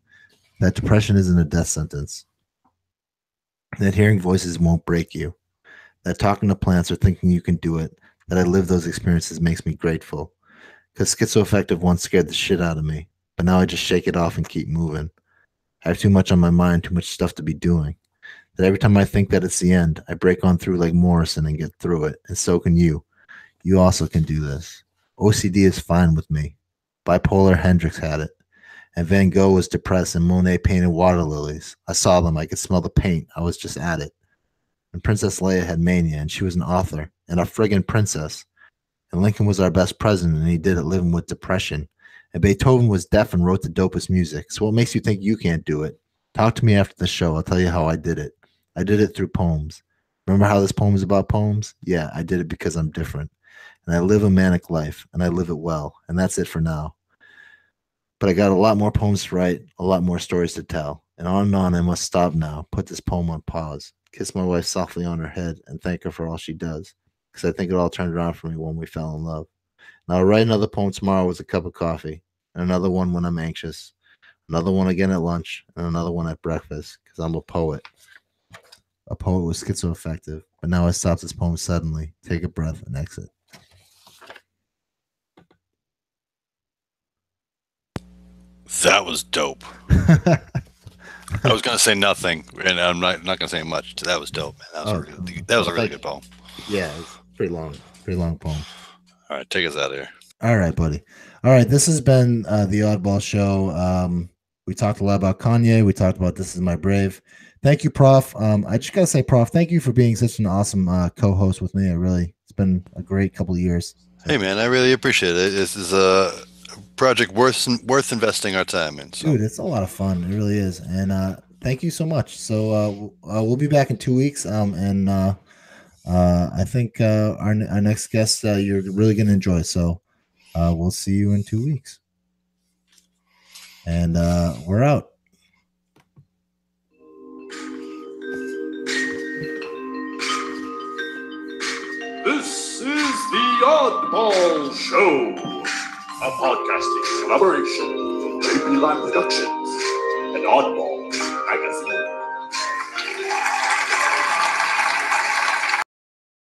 That depression isn't a death sentence. That hearing voices won't break you. That talking to plants or thinking you can do it, that I live those experiences makes me grateful. Because schizoaffective once scared the shit out of me, but now I just shake it off and keep moving. I have too much on my mind, too much stuff to be doing. That every time I think that it's the end, I break on through like Morrison and get through it, and so can you. You also can do this. OCD is fine with me. Bipolar Hendrix had it. And Van Gogh was depressed and Monet painted water lilies. I saw them. I could smell the paint. I was just at it. And Princess Leia had mania, and she was an author and a friggin' princess. And Lincoln was our best president, and he did it living with depression. And Beethoven was deaf and wrote the dopest music. So what makes you think you can't do it? Talk to me after the show. I'll tell you how I did it. I did it through poems. Remember how this poem is about poems? Yeah, I did it because I'm different. And I live a manic life, and I live it well. And that's it for now. But I got a lot more poems to write, a lot more stories to tell. And on I must stop now, put this poem on pause, kiss my wife softly on her head, and thank her for all she does. Because I think it all turned around for me when we fell in love. Now I'll write another poem tomorrow with a cup of coffee, and another one when I'm anxious, another one again at lunch, and another one at breakfast, because I'm a poet. A poet was schizoaffective. But now I stop this poem suddenly, take a breath, and exit. That was dope. I was going to say nothing, and I'm not going to say much. That was dope, man. That was a really good poem. Yeah, it's pretty long poem. All right, take us out of here. All right, buddy. All right, this has been the Oddball Show. We talked a lot about Kanye. We talked about This Is My Brave. Thank you, Prof. I just got to say, Prof, thank you for being such an awesome co-host with me. It's been a great couple of years. Hey, man, I really appreciate it. This is a project worth investing our time in. So. Dude, it's a lot of fun. It really is. And thank you so much. So we'll be back in 2 weeks. And I think our next guest you're really going to enjoy. So we'll see you in 2 weeks. And we're out. Oddball Show, a podcasting collaboration from JP Lamb Productions and Oddball.